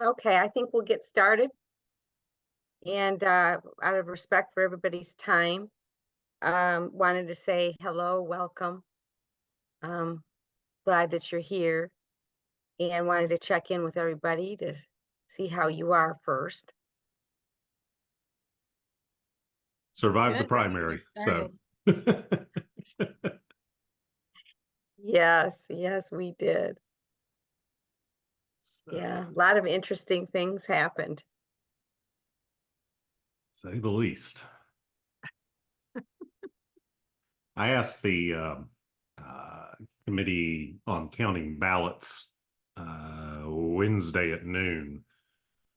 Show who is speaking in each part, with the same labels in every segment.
Speaker 1: Okay, I think we'll get started. And out of respect for everybody's time, wanted to say hello, welcome. Um, Glad that you're here and wanted to check in with everybody to see how you are first.
Speaker 2: Survived the
Speaker 3: Good, ready to
Speaker 2: primary,
Speaker 3: get
Speaker 2: so.
Speaker 1: Yes, yes, we did. Yeah, a lot of interesting things happened.
Speaker 2: Say the least. I asked the committee on counting ballots Wednesday at noon.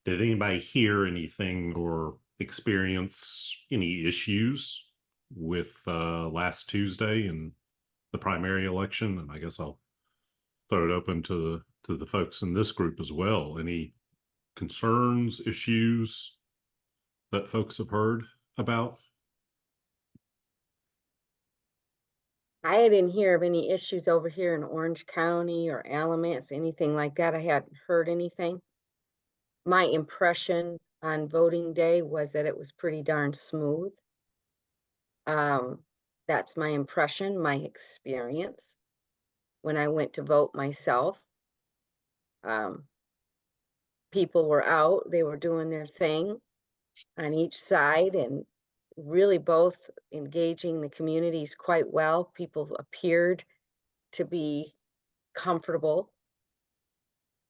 Speaker 2: Did anybody hear anything or experience any issues with last Tuesday and the primary election? And I guess I'll throw it open to the folks in this group as well. Any concerns, issues that folks have heard about?
Speaker 1: I didn't hear of any issues over here in Orange County or Alamance, anything like that. I hadn't heard anything. My impression on voting day was that it was pretty darn smooth. Um, that's my impression, my experience. When I went to vote myself, um, people were out, they were doing their thing on each side and really both engaging the communities quite well. People appeared to be comfortable.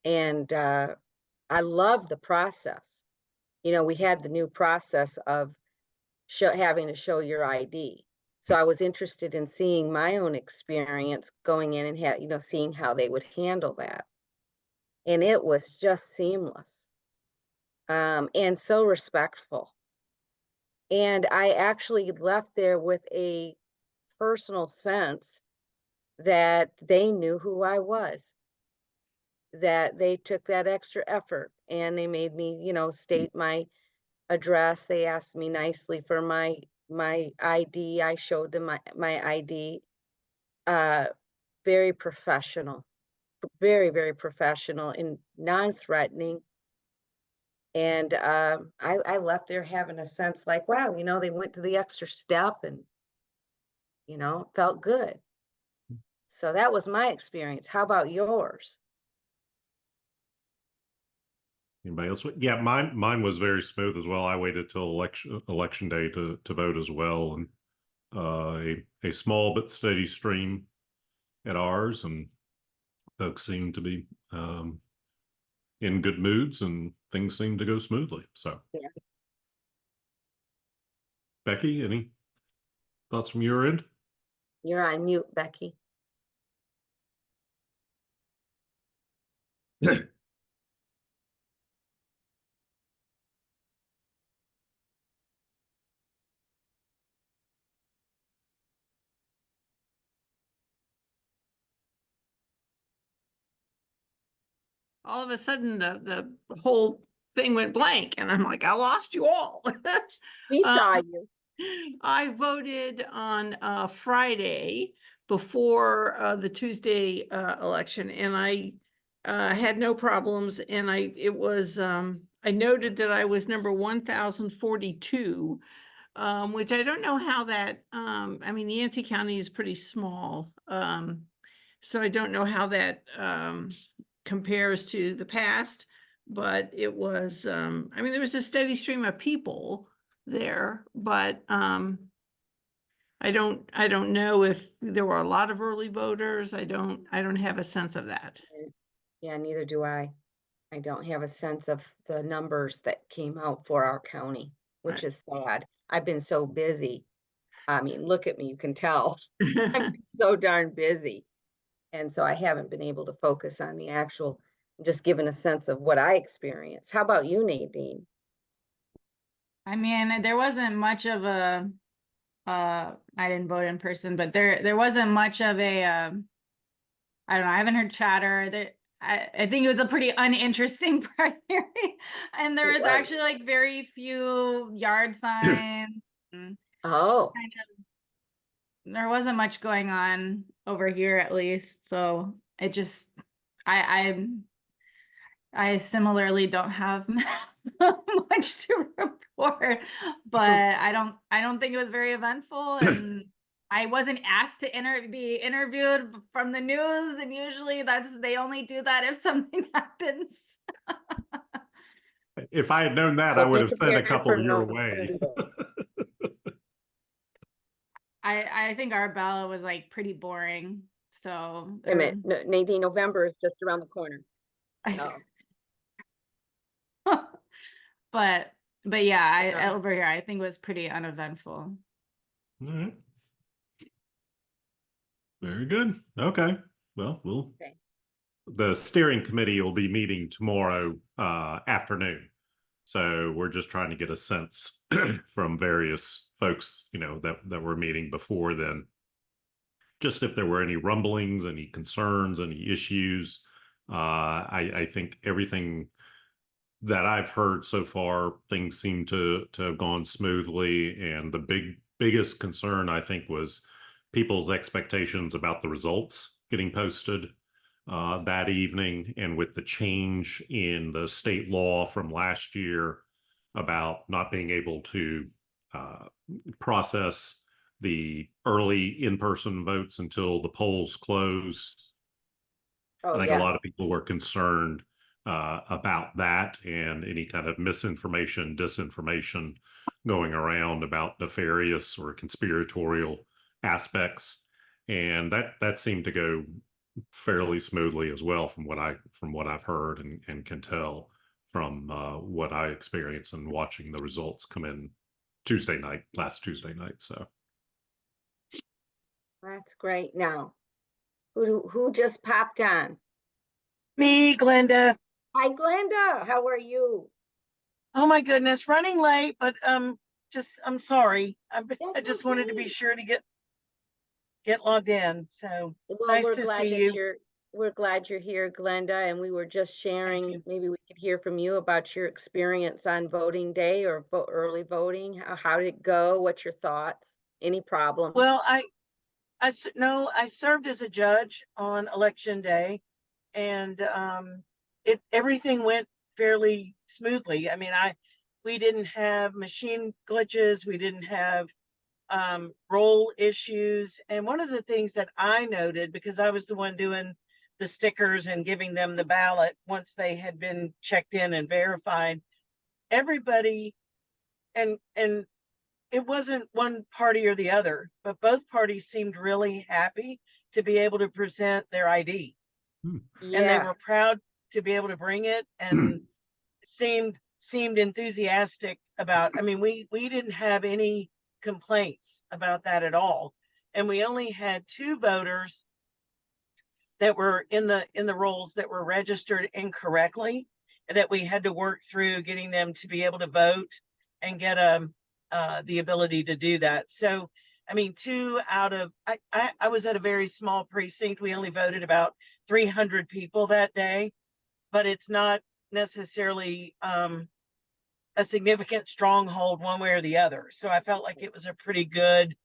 Speaker 1: And I love the process. You know, we had the new process of having to show your ID. So I was interested in seeing my own experience going in and seeing how they would handle that. And it was just seamless, and so respectful. And I actually left there with a personal sense that they knew who I was, that they took that extra effort and they made me, state my address. They asked me nicely for my ID. I showed them my ID. Uh, Very professional, very, very professional and non-threatening. And I left there having a sense like, wow, they went to the extra step and, felt good. So that was my experience. How about yours?
Speaker 2: Anybody else? Yeah, mine was very smooth as well. I waited till election day to vote as well, and a small but steady stream at ours, and folks seemed to be in good moods, and things seemed to go smoothly. So,
Speaker 1: Yeah.
Speaker 2: Becky, any thoughts from your end?
Speaker 1: You're on mute, Becky.
Speaker 3: all of a sudden the whole thing went blank, and I'm like, I lost you all.
Speaker 1: We saw you.
Speaker 3: I voted on Friday before the Tuesday election, and I had no problems. And I noted that I was number 1042, which I don't know how that. I mean, the Yancey County is pretty small, so I don't know how that compares to the past. But it was, I mean, there was a steady stream of people there, but I don't know if there were a lot of early voters. I don't have a sense of that.
Speaker 1: Yeah, neither do I. I don't have a sense of the numbers that came out for our county, which is sad. I've been so busy. I mean, look at me, you can tell. I've been so darn busy. And so I haven't been able to focus on the actual, just giving a sense of what I experienced. How about you, Nadine?
Speaker 4: I mean, there wasn't much of a I didn't vote in person, but there wasn't much of a I don't know, I haven't heard chatter. I think it was a pretty uninteresting primary. And there was actually like very few yard signs.
Speaker 1: Oh,
Speaker 4: Kind of, there wasn't much going on over here at least. So it just I I similarly don't have much to report, but I don't think it was very eventful, and I wasn't asked to be interviewed from the news, and usually they only do that if something happens.
Speaker 2: If I had known that, I
Speaker 1: Well,
Speaker 2: would
Speaker 1: be
Speaker 2: have sent a
Speaker 1: prepared
Speaker 2: couple
Speaker 1: for
Speaker 2: your way.
Speaker 1: November.
Speaker 4: I think our ballot was like pretty boring. So
Speaker 1: Wait a minute, Nadine, November is just around the corner. Oh,
Speaker 4: but yeah,
Speaker 1: Uh-huh.
Speaker 4: over here I think it was pretty uneventful.
Speaker 2: All right. Very good. Okay. Well,
Speaker 1: okay.
Speaker 2: the steering committee will be meeting tomorrow afternoon. So we're just trying to get a sense from various folks, that were meeting before then. Just if there were any rumblings, any concerns, any issues. I think everything that I've heard so far, things seem to have gone smoothly. And the biggest concern, I think, was people's expectations about the results getting posted that evening. And with the change in the state law from last year about not being able to process the early in-person votes until the polls close,
Speaker 1: Oh,
Speaker 2: I think a
Speaker 1: yes.
Speaker 2: lot of people were concerned about that and any kind of misinformation, disinformation going around about nefarious or conspiratorial aspects, and that seemed to go fairly smoothly as well from what I've heard and can tell from what I experienced and watching the results come in last Tuesday night. So
Speaker 1: That's great. Now, who just popped on?
Speaker 5: Me, Glenda.
Speaker 1: Hi, Glenda. How are you?
Speaker 5: Oh my goodness, running late, but I'm sorry. I
Speaker 1: That's
Speaker 5: just wanted to be
Speaker 1: okay.
Speaker 5: sure to get logged in. So
Speaker 1: Well,
Speaker 5: nice to see you.
Speaker 1: we're glad you're here, Glenda, and we were just
Speaker 5: Thank
Speaker 1: sharing,
Speaker 5: you.
Speaker 1: maybe we could hear from you about your experience on voting day or early voting. How did it go? What's your thoughts? Any problems?
Speaker 5: Well, no, I served as a judge on election day, and everything went fairly smoothly. I mean, we didn't have machine glitches, we didn't have role issues. And one of the things that I noted, because I was the one doing the stickers and giving them the ballot once they had been checked in and verified, everybody, and it wasn't one party or the other, but both parties seemed really happy to be able to present their ID. And they were
Speaker 1: Yes.
Speaker 5: proud to be able to bring it, and seemed enthusiastic about. I mean, we didn't have any complaints about that at all, and we only had 2 voters that were in the rolls that were registered incorrectly, that we had to work through getting them to be able to vote and get the ability to do that. So I mean, 2 out of I was at a very small precinct. We only voted about 300 people that day, but it's not necessarily a significant stronghold one way or the other. So I felt like it was a pretty good,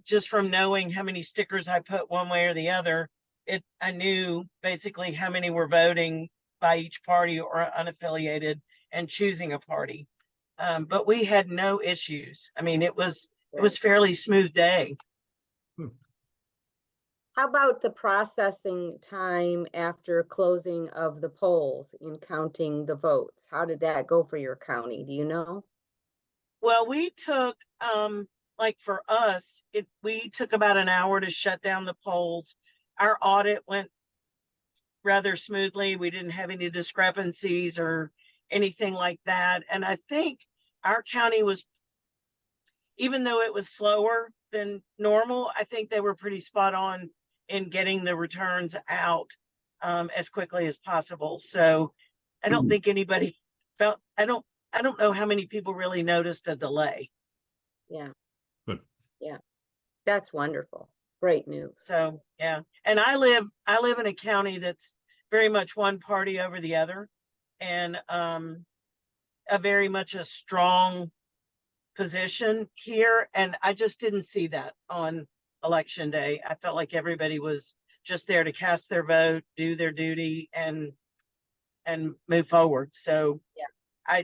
Speaker 5: just from knowing how many stickers I put one way or the other, I knew basically how many were voting by each party or unaffiliated and choosing a party. But we had no issues. I mean, it was fairly smooth day.
Speaker 1: How about the processing time after closing of the polls in counting the votes? How did that go for your county? Do you know?
Speaker 5: Well, we took, like for us, we took about an hour to shut down the polls. Our audit went rather smoothly. We didn't have any discrepancies or anything like that. And I think our county was, even though it was slower than normal, I think they were pretty spot on in getting the returns out as quickly as possible. So I don't think anybody felt, I don't know how many people really noticed a delay.
Speaker 1: Yeah.
Speaker 2: Good.
Speaker 1: Yeah. That's wonderful. Great news.
Speaker 5: So yeah. And I live in a county that's very much one party over the other, and a very much a strong position here. And I just didn't see that on election day. I felt like everybody was just there to cast their vote, do their duty, and and move forward. So
Speaker 1: Yeah.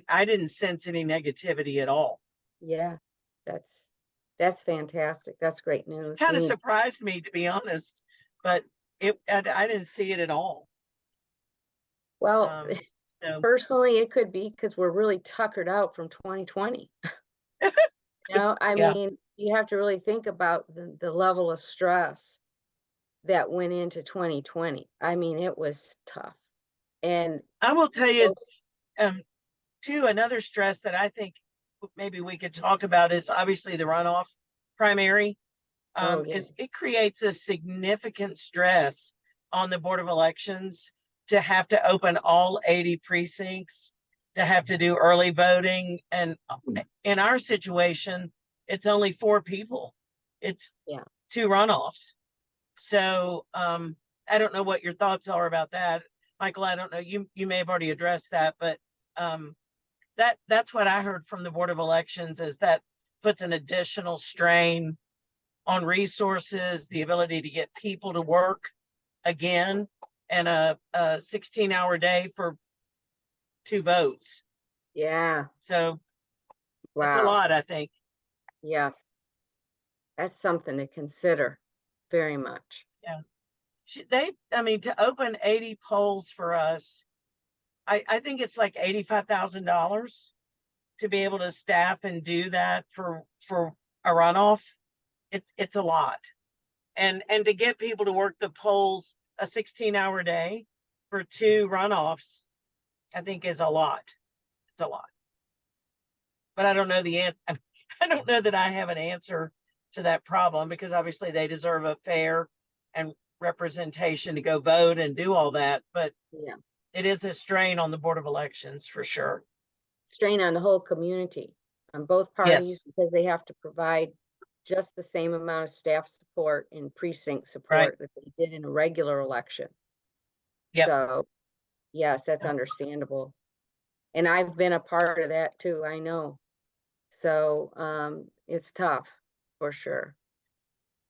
Speaker 5: I didn't sense any negativity at all.
Speaker 1: Yeah, that's fantastic. That's great news.
Speaker 5: Kind
Speaker 1: We
Speaker 5: of
Speaker 1: need,
Speaker 5: surprised me, to be honest, but I didn't see it at all.
Speaker 1: well,
Speaker 5: So
Speaker 1: personally, it could be because we're really tuckered out from 2020. You know, I
Speaker 5: yeah,
Speaker 1: mean, you have to really think about the level of stress that went into 2020. I mean, it was tough. And
Speaker 5: I will tell you,
Speaker 1: those,
Speaker 5: um, too, another stress that I think maybe we could talk about is obviously the runoff primary.
Speaker 1: oh
Speaker 5: Is
Speaker 1: yes,
Speaker 5: it creates a significant stress on the Board of Elections to have to open all 80 precincts, to have to do early voting. And in our situation, it's only 4 people. It's
Speaker 1: yeah.
Speaker 5: 2 runoffs. So I don't know what your thoughts are about that. Michael, I don't know. You may have already addressed that, but um, that's what I heard from the Board of Elections is that puts an additional strain on resources, the ability to get people to work again, and a 16-hour day for 2 votes.
Speaker 1: Yeah,
Speaker 5: So it's a
Speaker 1: wow.
Speaker 5: lot, I think.
Speaker 1: Yes, that's something to consider very much.
Speaker 5: Yeah. I mean, to open 80 polls for us, I think it's like $85,000 to be able to staff and do that for a runoff. It's a lot. And to get people to work the polls a 16-hour day for 2 runoffs, I think is a lot. It's a lot. But I don't know the answer. I don't know that I have an answer to that problem because obviously they deserve a fair and representation to go vote and do all that. But
Speaker 1: Yes.
Speaker 5: it is a strain on the Board of Elections for sure.
Speaker 1: Strain on the whole community, on both parties,
Speaker 5: Yes,
Speaker 1: because they have to provide just the same amount of staff support and precinct
Speaker 5: right.
Speaker 1: support that they did in a regular election.
Speaker 5: Yep.
Speaker 1: So, yes, that's
Speaker 5: Yep.
Speaker 1: understandable. And I've been a part of that too, I know. So, it's tough for sure.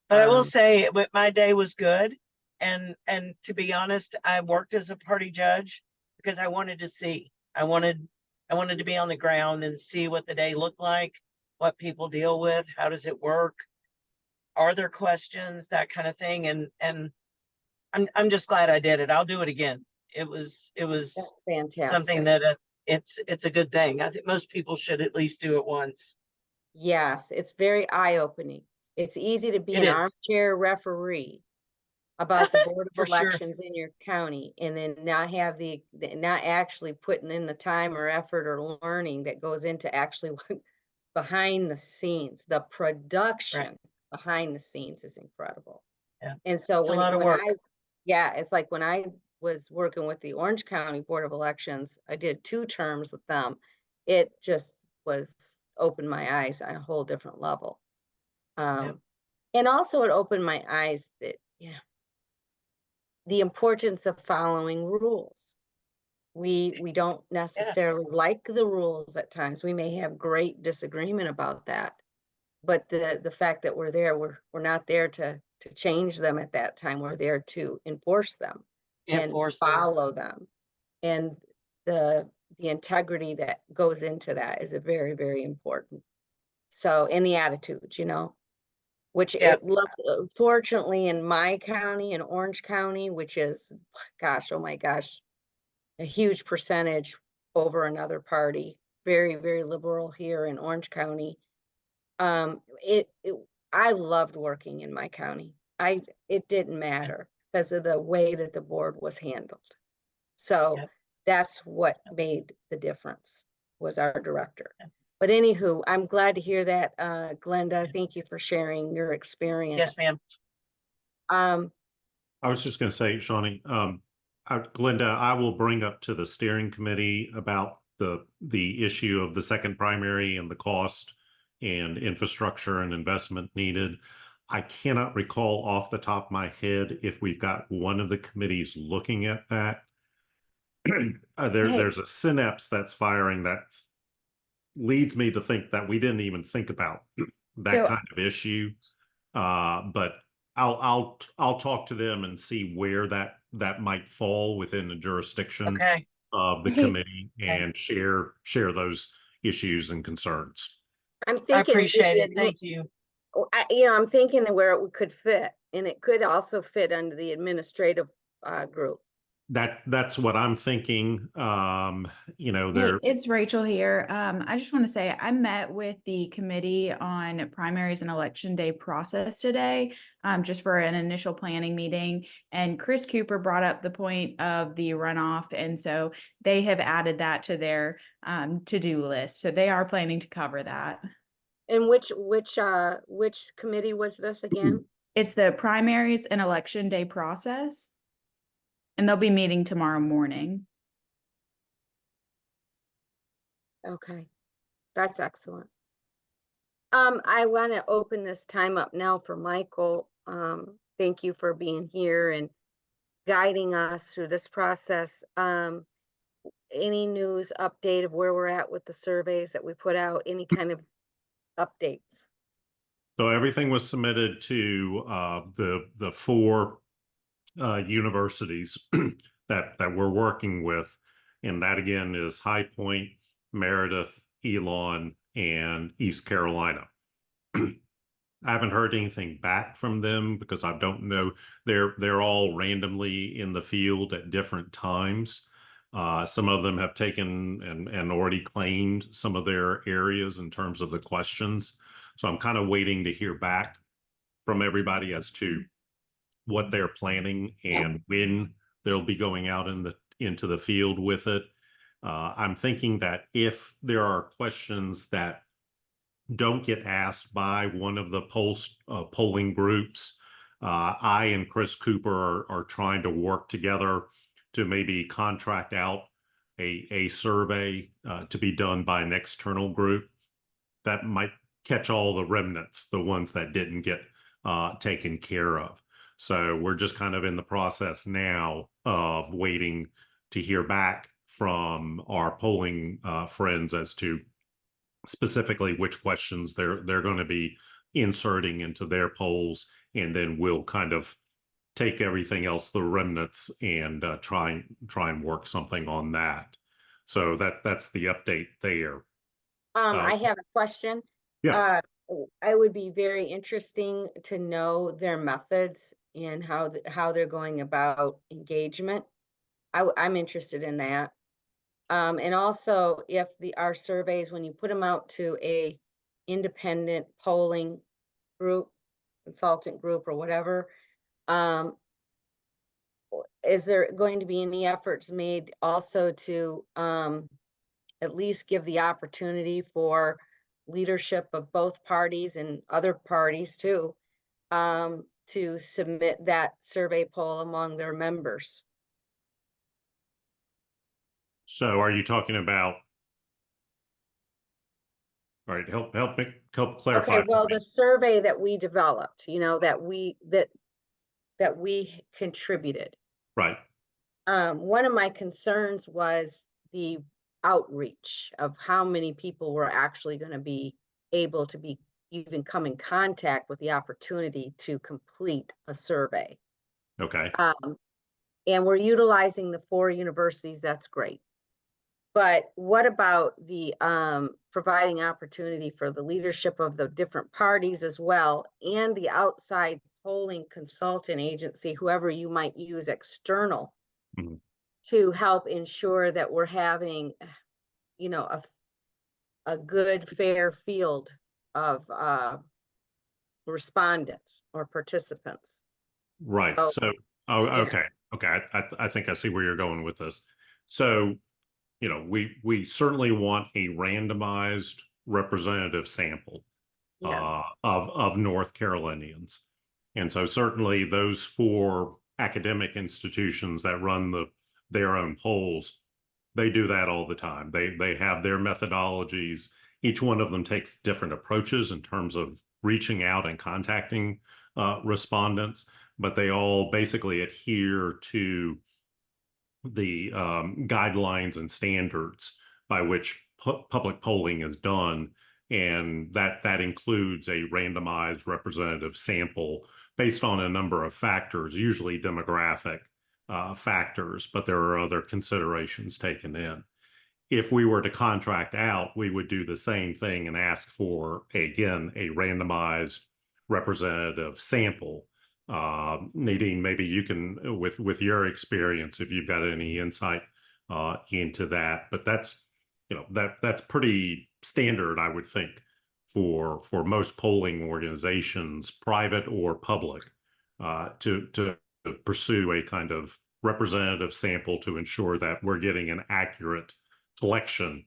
Speaker 5: But I will say my day was good. And to be honest, I worked as a party judge because I wanted to see. I wanted to be on the ground and see what the day looked like, what people deal with, how does it work, are there questions, that kind of thing. And I'm just glad I did it. I'll do it again. It was
Speaker 1: That's
Speaker 5: something
Speaker 1: fantastic.
Speaker 5: that it's a good thing. I think most people should at least do it once.
Speaker 1: Yes, it's very eye-opening. It's easy to be
Speaker 5: It
Speaker 1: an
Speaker 5: is
Speaker 1: armchair referee about the Board of
Speaker 5: for sure.
Speaker 1: Elections in your county and then not have not actually putting in the time or effort or learning that goes into actually behind the scenes. The
Speaker 5: Right.
Speaker 1: production behind the scenes is incredible.
Speaker 5: Yeah.
Speaker 1: And so
Speaker 5: It's a lot of
Speaker 1: when
Speaker 5: work.
Speaker 1: yeah, it's like when I was working with the Orange County Board of Elections, I did 2 terms with them. It just was opened my eyes on a whole different level.
Speaker 5: Yep.
Speaker 1: And also it opened my eyes that, yeah, the importance of following rules. We don't
Speaker 5: Yeah.
Speaker 1: necessarily like the rules at times. We may have great disagreement about that, but the fact that we're there, we're not there to change them at that time. We're there to enforce them and
Speaker 5: Enforce them.
Speaker 1: follow them. And the the integrity that goes into that is a very, very important. So, and the attitudes, which
Speaker 5: Yep.
Speaker 1: it look fortunately in my county, in Orange County, which is, gosh, oh my gosh, a huge percentage over another party, very, very liberal here in Orange County. It I loved working in my county. It didn't matter because of the way that the board was handled. So
Speaker 5: Yep.
Speaker 1: that's what made the difference was our director. But anywho, I'm glad to hear that, Glenda. Thank you for sharing your
Speaker 5: Yes,
Speaker 1: experience.
Speaker 5: ma'am.
Speaker 1: Um,
Speaker 2: I was just going to say, Shawnee, Glenda, I will bring up to the steering committee about the issue of the second primary and the cost and infrastructure and investment needed. I cannot recall off the top of my head if we've got one of the committees looking at that.
Speaker 1: hey,
Speaker 2: There's a synapse that's firing that leads me to think that we didn't even think about that
Speaker 1: so
Speaker 2: kind of issue. But I'll talk to them and see where that might fall within the jurisdiction
Speaker 5: Okay.
Speaker 2: of the
Speaker 6: Hey,
Speaker 2: committee and share those issues and concerns.
Speaker 1: I'm
Speaker 5: I
Speaker 1: thinking
Speaker 5: appreciate it.
Speaker 1: maybe
Speaker 5: Thank you.
Speaker 1: I'm thinking where it could fit, and it could also fit under the administrative group.
Speaker 2: That's what I'm thinking.
Speaker 6: hey,
Speaker 2: There.
Speaker 6: it's Rachel here. I just want to say I met with the committee on primaries and election day process today, just for an initial planning meeting. And Chris Cooper brought up the point of the runoff, and so they have added that to their to-do list. So they are planning to cover that.
Speaker 1: And which committee was this again?
Speaker 6: It's the primaries and election day process, and they'll be meeting tomorrow morning.
Speaker 1: Okay, that's excellent. I want to open this time up now for Michael. Thank you for being here and guiding us through this process. Any news update of where we're at with the surveys that we put out? Any kind of updates?
Speaker 2: So everything was submitted to the four universities that we're working with, and that again is High Point, Meredith, Elon, and East Carolina. I haven't heard anything back from them because I don't know. They're all randomly in the field at different times. Some of them have taken and already claimed some of their areas in terms of the questions. So I'm kind of waiting to hear back from everybody as to what they're planning and when they'll be going out into the field with it. I'm thinking that if there are questions that don't get asked by one of the polling groups, I and Chris Cooper are trying to work together to maybe contract out a survey to be done by an external group that might catch all the remnants, the ones that didn't get taken care of. So we're just kind of in the process now of waiting to hear back from our polling friends as to specifically which questions they're going to be inserting into their polls, and then we'll kind of take everything else, the remnants, and try and work something on that. So that's the update there.
Speaker 1: I have a question.
Speaker 2: Yeah.
Speaker 1: I would be very interesting to know their methods and how they're going about engagement. I'm interested in that. And also if our surveys, when you put them out to a independent polling group, consultant group or whatever, is there going to be any efforts made also to at least give the opportunity for leadership of both parties and other parties too, to submit that survey poll among their members?
Speaker 2: So are you talking about, all right, help clarify
Speaker 1: Okay,
Speaker 2: for
Speaker 1: well,
Speaker 2: me.
Speaker 1: the survey that we developed, that we contributed.
Speaker 2: Right.
Speaker 1: One of my concerns was the outreach of how many people were actually going to be able to be even come in contact with the opportunity to complete a survey.
Speaker 2: Okay.
Speaker 1: And we're utilizing the four universities. That's great. But what about the providing opportunity for the leadership of the different parties as well, and the outside polling consultant agency, whoever you might use external,
Speaker 2: Mhm.
Speaker 1: to help ensure that we're having, a good, fair field of respondents or participants.
Speaker 2: Right.
Speaker 1: So,
Speaker 2: So,
Speaker 1: yeah,
Speaker 2: okay. Okay. I think I see where you're going with this. So, we certainly want a randomized representative sample
Speaker 1: yeah,
Speaker 2: of North Carolinians. And so certainly those four academic institutions that run their own polls, they do that all the time. They have their methodologies. Each one of them takes different approaches in terms of reaching out and contacting respondents, but they all basically adhere to the guidelines and standards by which public polling is done, and that includes a randomized representative sample based on a number of factors, usually demographic, factors, but there are other considerations taken in. If we were to contract out, we would do the same thing and ask for, again, a randomized representative sample. Nadine, maybe you can, with your experience, if you've got any insight into that. But that's, that's pretty standard, I would think, for most polling organizations, private or public, to pursue a kind of representative sample to ensure that we're getting an accurate collection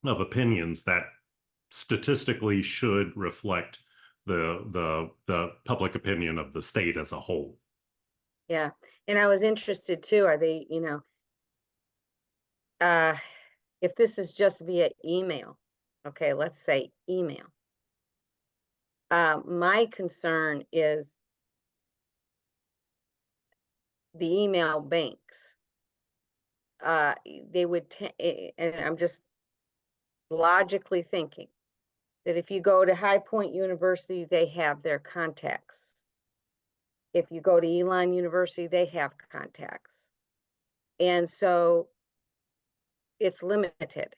Speaker 2: of opinions that statistically should reflect the public opinion of the state as a whole.
Speaker 1: Yeah, and I was interested too, are they, if this is just via email, okay, let's say email. My concern is the email banks. They would, and I'm just logically thinking that if you go to High Point University, they have their contacts. If you go to Elon University, they have contacts. And so it's limited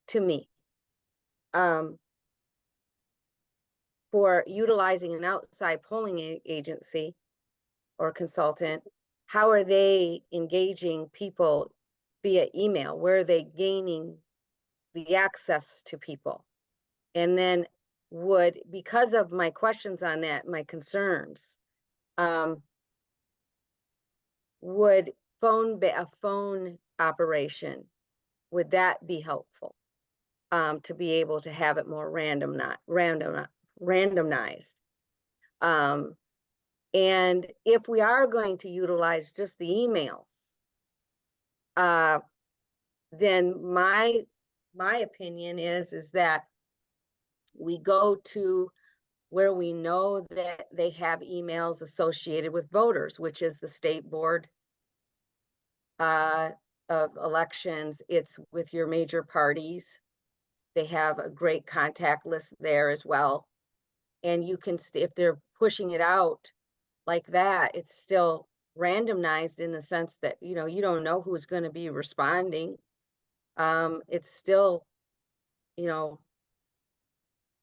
Speaker 1: to me. For utilizing an outside polling agency or consultant, how are they engaging people via email? Where are they gaining the access to people? And then because of my questions on that, my concerns, would a phone operation, would that be helpful to be able to have it more randomized? And if we are going to utilize just the emails, then my opinion is that we go to where we know that they have emails associated with voters, which is the State Board of Elections. It's with your major parties. They have a great contact list there as well. And you can, if they're pushing it out like that, it's still randomized in the sense that, you don't know who's going to be responding. It's still,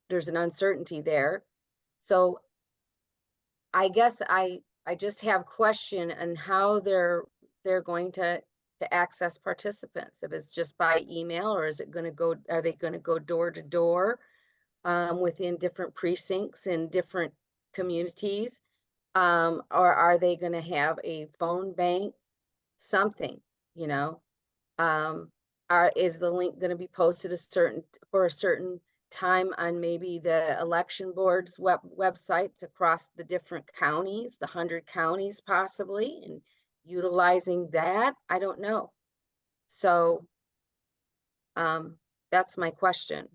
Speaker 1: there's an uncertainty there. So I guess I just have question on how they're going to access participants. If it's just by email, or is it going to go, are they going to go door to door within different precincts in different communities? Or are they going to have a phone bank, something, is the link going to be posted for a certain time on maybe the election board's websites across the different counties, the 100 counties possibly, and utilizing that? I don't know. So that's my question.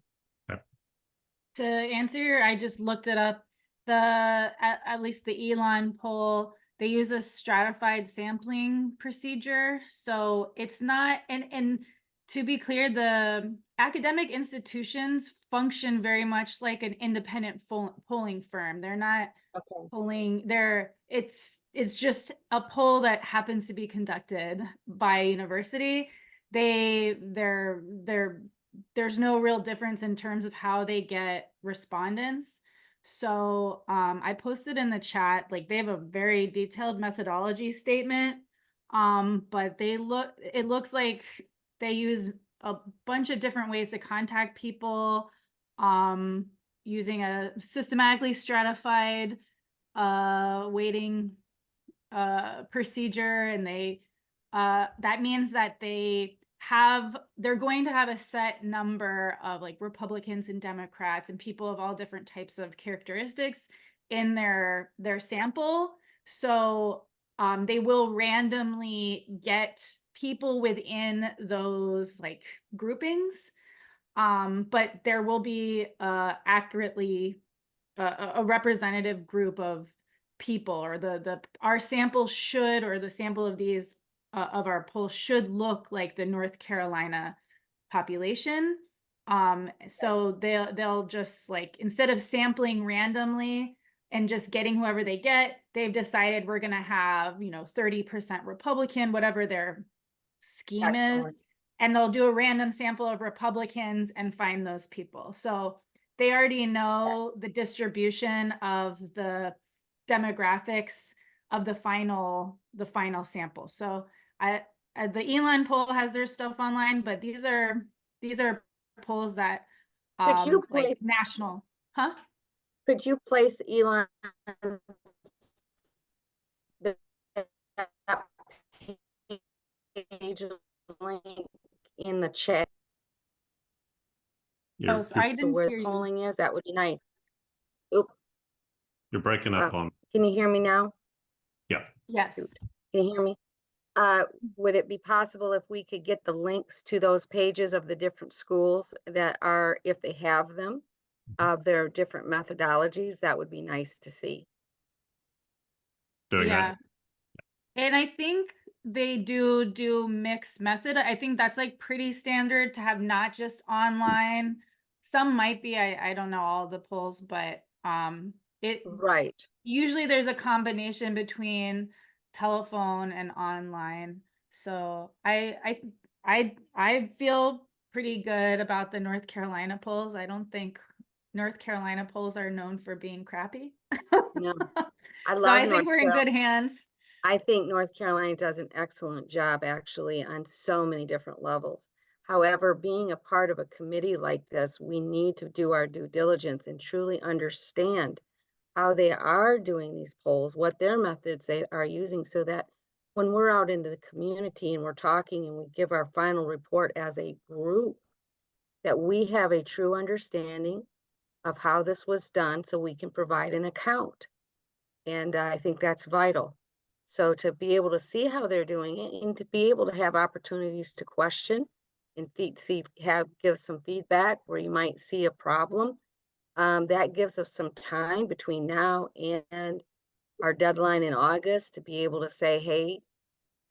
Speaker 4: To answer, I just looked it up. At least the Elon poll, they use a stratified sampling procedure. So it's not, and to be clear, the academic institutions function very much like an independent polling firm. They're not polling, it's just a poll that happens to be conducted by a university. There's no real difference in terms of how they get respondents. So I posted in the chat, like they have a very detailed methodology statement, but it looks like they use a bunch of different ways to contact people, using a systematically stratified weighting procedure. And that means that they're going to have a set number of like Republicans and Democrats and people of all different types of characteristics in their sample. So they will randomly get people within those like groupings, but there will be accurately a representative group of people, or our sample should, or the sample of these of our poll should look like the North Carolina population. So they'll just, like, instead of sampling randomly, and just getting whoever they get. They've decided we're going to have, 30% Republican, whatever their scheme is.
Speaker 1: Excellent.
Speaker 4: And they'll do a random sample of Republicans and find those people. So they already know the distribution of the demographics of the final sample. So the Elon poll has their stuff online, but these are polls that
Speaker 1: Could you
Speaker 4: like
Speaker 1: place
Speaker 4: national, huh?
Speaker 1: Could you place Elon the that page link in the chat
Speaker 4: Oh, so I
Speaker 1: to
Speaker 4: didn't
Speaker 1: where
Speaker 4: hear
Speaker 1: the
Speaker 4: you.
Speaker 1: polling is? That would be nice. Oops.
Speaker 2: You're breaking up on.
Speaker 1: Can you hear me now?
Speaker 2: Yeah.
Speaker 4: Yes.
Speaker 1: Can you hear me? Would it be possible if we could get the links to those pages of the different schools that are, if they have them, of their different methodologies? That would be nice to see.
Speaker 2: Doing
Speaker 4: Yeah.
Speaker 2: that.
Speaker 4: And I think they do mixed method. I think that's like pretty standard to have not just online. Some might be, I don't know all the polls, but it
Speaker 1: Right.
Speaker 4: usually there's a combination between telephone and online. So I feel pretty good about the North Carolina polls. I don't think North Carolina polls are known for being crappy.
Speaker 1: No, I
Speaker 4: So
Speaker 1: love
Speaker 4: I think
Speaker 1: North
Speaker 4: we're in
Speaker 1: Carolina.
Speaker 4: good hands.
Speaker 1: I think North Carolina does an excellent job actually on so many different levels. However, being a part of a committee like this, we need to do our due diligence and truly understand how they are doing these polls, what their methods they are using, so that when we're out into the community and we're talking and we give our final report as a group, that we have a true understanding of how this was done so we can provide an account. And I think that's vital. So to be able to see how they're doing it and to be able to have opportunities to question and give some feedback where you might see a problem, that gives us some time between now and our deadline in August to be able to say, hey,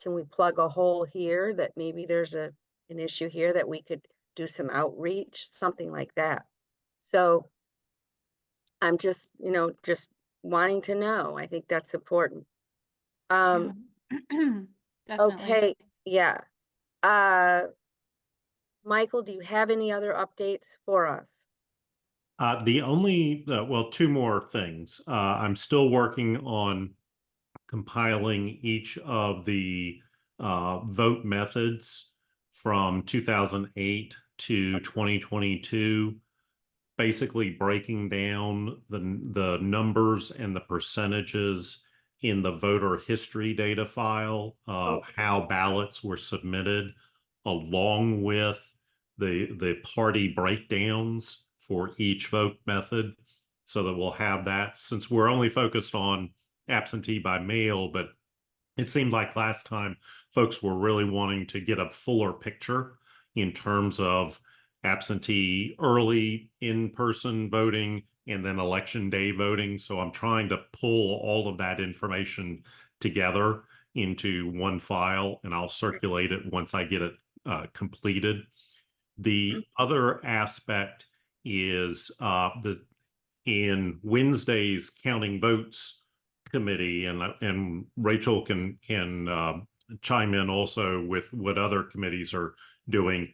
Speaker 1: can we plug a hole here that maybe there's an issue here that we could do some outreach, something like that. So I'm just, just wanting to know. I think that's important.
Speaker 4: Yeah. Definitely.
Speaker 1: Okay, yeah. Uh, Michael, do you have any other updates for us?
Speaker 2: The only, well, two more things. I'm still working on compiling each of the vote methods from 2008 to 2022, basically breaking down the numbers and the percentages in the voter history data file of how ballots were submitted, along with the party breakdowns for each vote method, so that we'll have that, since we're only focused on absentee by mail. But it seemed like last time folks were really wanting to get a fuller picture in terms of absentee early in-person voting and then election day voting. So I'm trying to pull all of that information together into one file, and I'll circulate it once I get it completed. The other aspect is in Wednesday's counting votes committee, and Rachel can chime in also with what other committees are doing.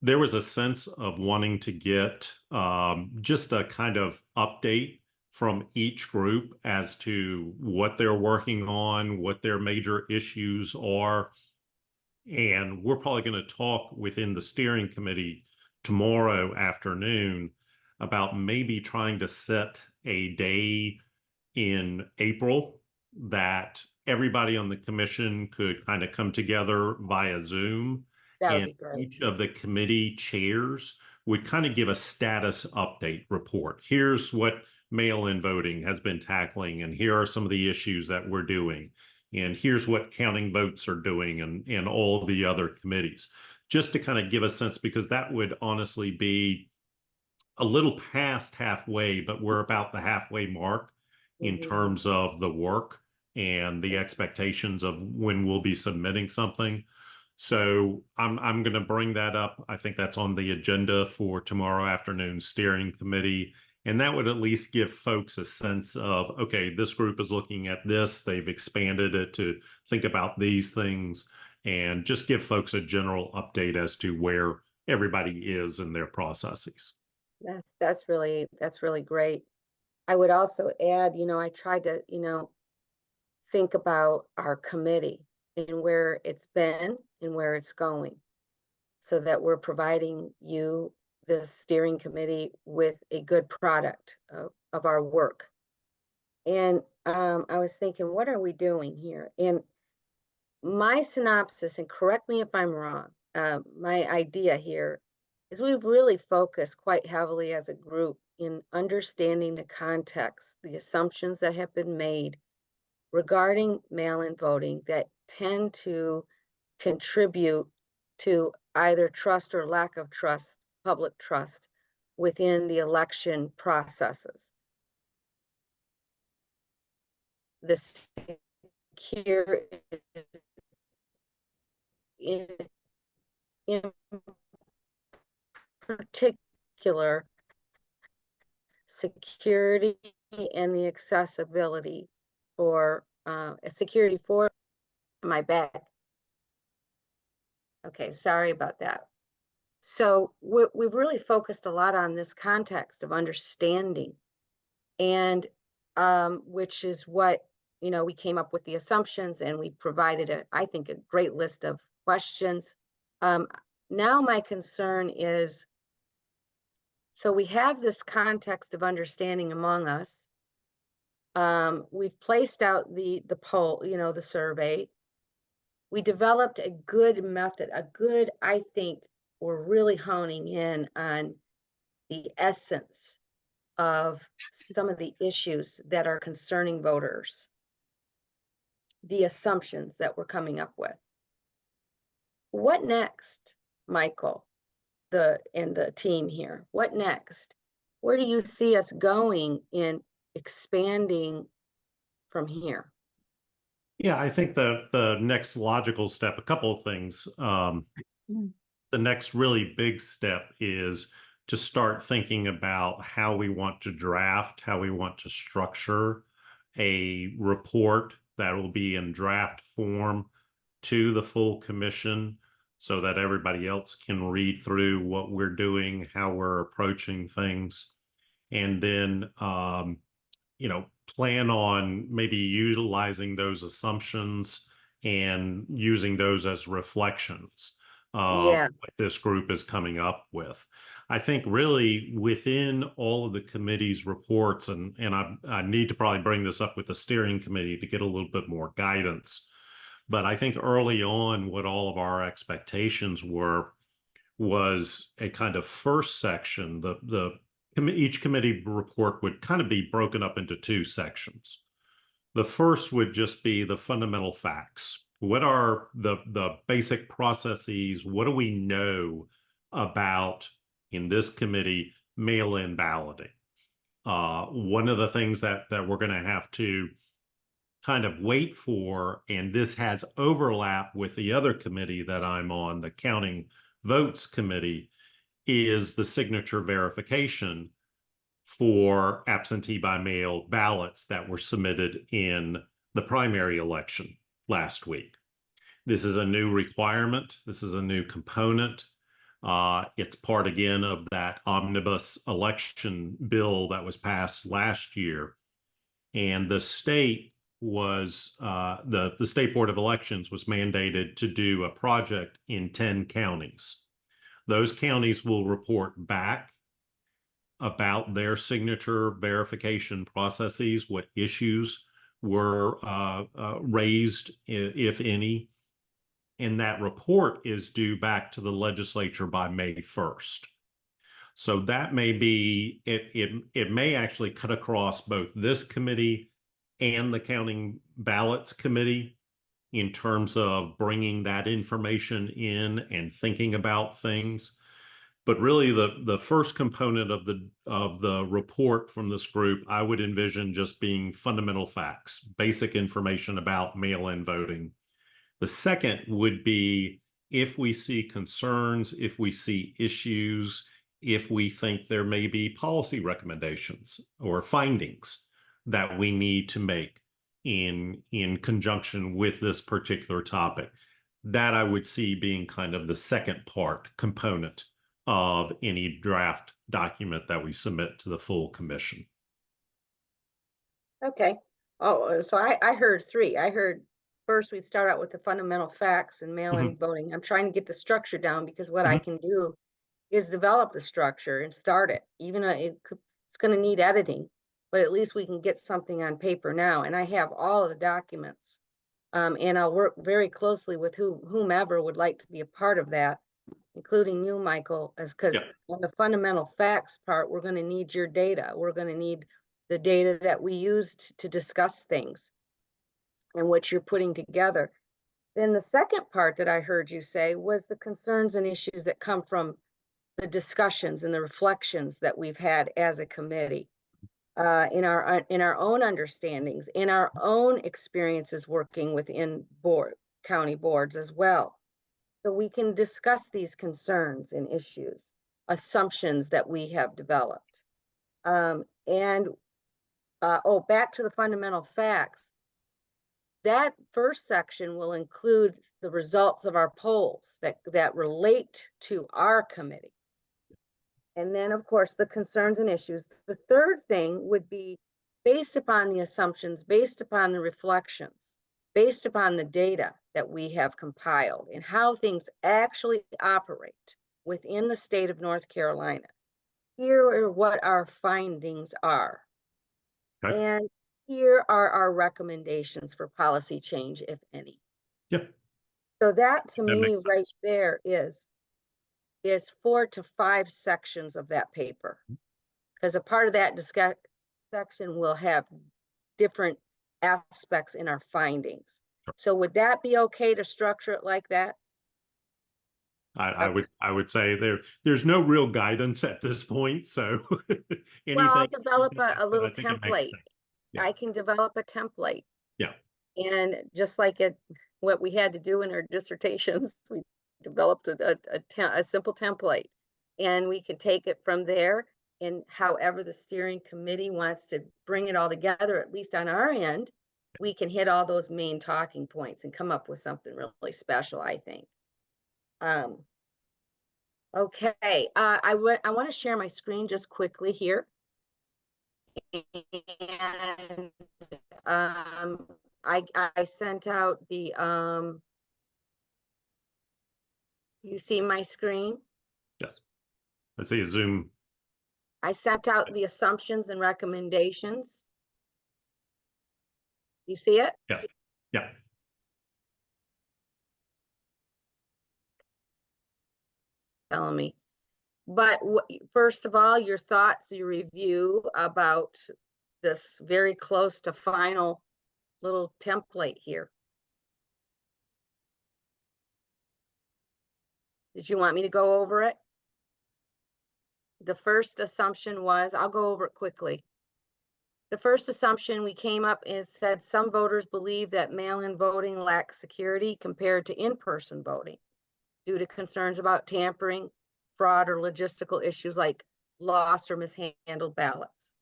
Speaker 2: There was a sense of wanting to get just a kind of update from each group as to what they're working on, what their major issues are. And we're probably going to talk within the steering committee tomorrow afternoon about maybe trying to set a day in April that everybody on the commission could kind of come together via Zoom,
Speaker 1: That would
Speaker 2: and
Speaker 1: be great.
Speaker 2: each of the committee chairs would kind of give a status update report. Here's what mail-in voting has been tackling, and here are some of the issues that we're doing, and here's what counting votes are doing, and all of the other committees, just to kind of give a sense, because that would honestly be a little past halfway, but we're about the halfway mark in terms of the work and the expectations of when we'll be submitting something. So I'm going to bring that up. I think that's on the agenda for tomorrow afternoon steering committee, And that would at least give folks a sense of, okay, this group is looking at this. They've expanded it to think about these things, and just give folks a general update as to where everybody is in their processes.
Speaker 1: That's really great. I would also add, I tried to, think about our committee and where it's been and where it's going, so that we're providing you, the steering committee, with a good product of our work. And I was thinking, what are we doing here? And my synopsis, and correct me if I'm wrong, my idea here is we've really focused quite heavily as a group in understanding the context, the assumptions that have been made regarding mail-in voting that tend to contribute to either trust or lack of trust, public trust, within the election processes. The secure in particular, security and the accessibility for security for my back. Okay, sorry about that. So we've really focused a lot on this context of understanding, and which is what, we came up with the assumptions, and we provided I think, a great list of questions. Now my concern is, so we have this context of understanding among us. We've placed out the poll, the survey. We developed a good method, I think we're really honing in on the essence of some of the issues that are concerning voters, the assumptions that we're coming up with. What next, Michael, and the team here? What next? Where do you see us going in expanding from here?
Speaker 2: Yeah, I think the next logical step, a couple of things. The next really big step is to start thinking about how we want to draft, how we want to structure a report that will be in draft form to the full commission, so that everybody else can read through what we're doing, how we're approaching things, and then plan on maybe utilizing those assumptions and using those as reflections of
Speaker 1: Yes.
Speaker 2: what this group is coming up with. I think really within all of the committee's reports, and I need to probably bring this up with the steering committee to get a little bit more guidance. But I think early on, what all of our expectations were was a kind of first section. Each committee report would kind of be broken up into two sections. The first would just be the fundamental facts. What are the basic processes? What do we know about, in this committee, mail-in balloting? One of the things that we're going to have to kind of wait for, and this has overlap with the other committee that I'm on, the Counting Votes Committee, is the signature verification for absentee by mail ballots that were submitted in the primary election last week. This is a new requirement. This is a new component. It's part, again, of that omnibus election bill that was passed last year. And the state was, the State Board of Elections was mandated to do a project in 10 counties. Those counties will report back about their signature verification processes, what issues were raised, if any. And that report is due back to the legislature by May 1st. So that may be, it may actually cut across both this committee and the Counting Ballots Committee in terms of bringing that information in and thinking about things. But really, the first component of the report from this group, I would envision just being fundamental facts, basic information about mail-in voting. The second would be, if we see concerns, if we see issues, if we think there may be policy recommendations or findings that we need to make in conjunction with this particular topic. That I would see being kind of the second part component of any draft document that we submit to the full commission.
Speaker 1: Okay. Oh, so I heard three. I heard first we'd start out with the fundamental facts and mail-in voting. I'm trying to get the structure down because what I can do is develop the structure and start it. Even it's going to need editing, but at least we can get something on paper now. And I have all of the documents. And I'll work very closely with whomever would like to be a part of that, including you, Michael, because on the fundamental facts part, we're going to need your data. We're going to need the data that we used to discuss things and what you're putting together. Then the second part that I heard you say was the concerns and issues that come from the discussions and the reflections that we've had as a committee, in our own understandings, in our own experiences working within county boards as well. So we can discuss these concerns and issues, assumptions that we have developed. Back to the fundamental facts. That first section will include the results of our polls that relate to our committee. And then, of course, the concerns and issues. The third thing would be based upon the assumptions, based upon the reflections, based upon the data that we have compiled and how things actually operate within the state of North Carolina. Here are what our findings are.
Speaker 2: Okay.
Speaker 1: And here are our recommendations for policy change, if any.
Speaker 2: Yep.
Speaker 1: So that to
Speaker 2: That
Speaker 1: me
Speaker 2: makes
Speaker 1: right
Speaker 2: sense.
Speaker 1: there is 4 to 5 sections of that paper, because a part of that section will have different aspects in our findings. So would that be okay to structure it like that?
Speaker 2: I would say there's no real guidance at this point. So
Speaker 1: Well, I'll
Speaker 2: anything,
Speaker 1: develop a little
Speaker 2: I think it makes
Speaker 1: template.
Speaker 2: sense. Yeah.
Speaker 1: I can develop a template.
Speaker 2: Yeah.
Speaker 1: And just like what we had to do in our dissertations, we developed a simple template, and we can take it from there. And however the steering committee wants to bring it all together, at least on our end, we can hit all those main talking points and come up with something really special, I think. Okay, I want to share my screen just quickly here. And I sent out the you see my screen?
Speaker 2: Yes. I see a Zoom.
Speaker 1: I sent out the assumptions and recommendations. You see it?
Speaker 2: Yes. Yeah.
Speaker 1: Telling me. But first of all, your thoughts, your review about this very close to final little template here. Did you want me to go over it? The first assumption was, I'll go over it quickly. The first assumption we came up and said some voters believe that mail-in voting lacks security compared to in-person voting due to concerns about tampering, fraud, or logistical issues like lost or mishandled ballots.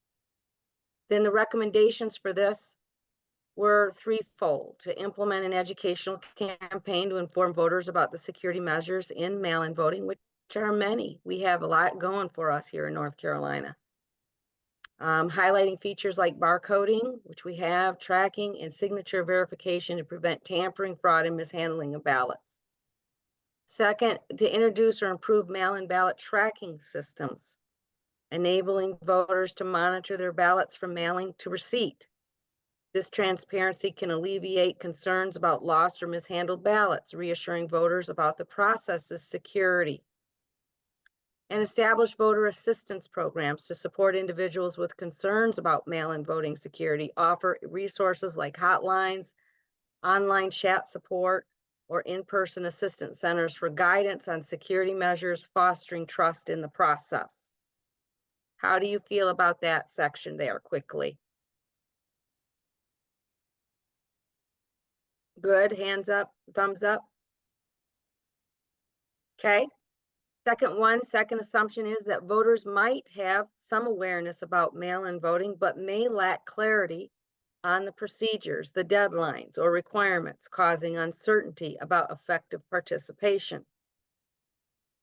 Speaker 1: Then the recommendations for this were threefold: to implement an educational campaign to inform voters about the security measures in mail-in voting, which are many. We have a lot going for us here in North Carolina. Highlighting features like barcoding, which we have, tracking, and signature verification to prevent tampering, fraud, and mishandling of ballots. Second, to introduce or improve mail-in ballot tracking systems, enabling voters to monitor their ballots from mailing to receipt. This transparency can alleviate concerns about lost or mishandled ballots, reassuring voters about the process's security. And establish voter assistance programs to support individuals with concerns about mail-in voting security, offer resources like hotlines, online chat support, or in-person assistance centers for guidance on security measures, fostering trust in the process. How do you feel about that section there quickly? Good, hands up, thumbs up. Okay. second assumption is that voters might have some awareness about mail-in voting, but may lack clarity on the procedures, the deadlines, or requirements, causing uncertainty about effective participation.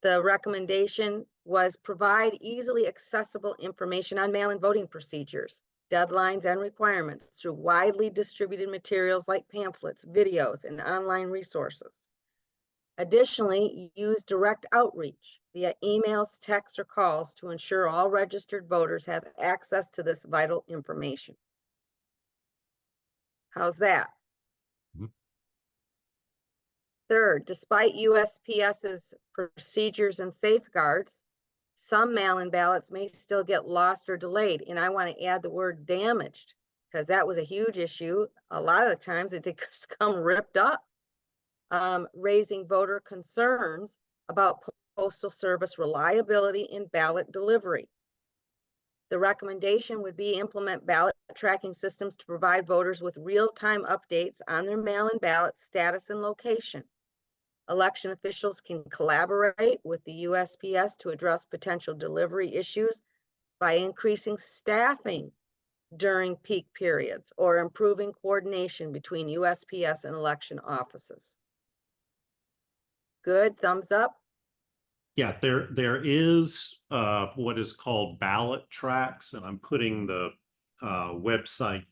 Speaker 1: The recommendation was provide easily accessible information on mail-in voting procedures, deadlines, and requirements through widely distributed materials like pamphlets, videos, and online resources. Additionally, use direct outreach via emails, texts, or calls to ensure all registered voters have access to this vital information. How's that?
Speaker 2: Mhm.
Speaker 1: Third, despite USPS's procedures and safeguards, some mail-in ballots may still get lost or delayed. And I want to add the word damaged, because that was a huge issue. A lot of the times it just come ripped up, raising voter concerns about Postal Service reliability in ballot delivery. The recommendation would be implement ballot tracking systems to provide voters with real-time updates on their mail-in ballot status and location. Election officials can collaborate with the USPS to address potential delivery issues by increasing staffing during peak periods or improving coordination between USPS and election offices. Good, thumbs up.
Speaker 2: Yeah, there is what is called ballot tracks, and I'm putting the website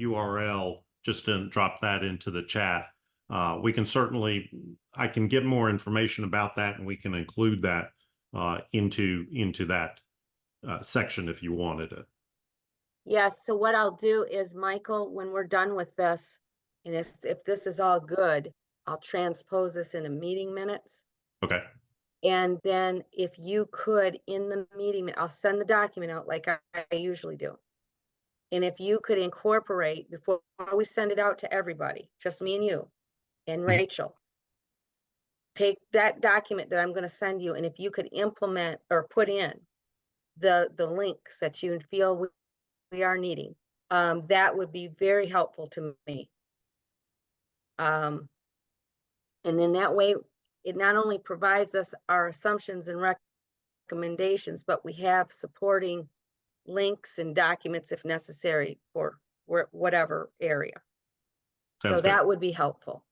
Speaker 2: URL just to drop that into the chat. We can certainly, I can get more information about that, and we can include that into that section if you wanted it.
Speaker 1: Yes, so what I'll do is, Michael, when we're done with this, and if this is all good, I'll transpose this into meeting minutes.
Speaker 2: Okay.
Speaker 1: And then if you could, in the meeting, I'll send the document out like I usually do. And if you could incorporate, before we send it out to everybody, just me and you and Rachel, take that document that I'm going to send you, and if you could implement or put in the links that you feel we are needing, that would be very helpful to me. And then that way, it not only provides us our assumptions and recommendations, but we have supporting links and documents if necessary for whatever area.
Speaker 2: Sounds
Speaker 1: So
Speaker 2: good.
Speaker 1: that would be helpful.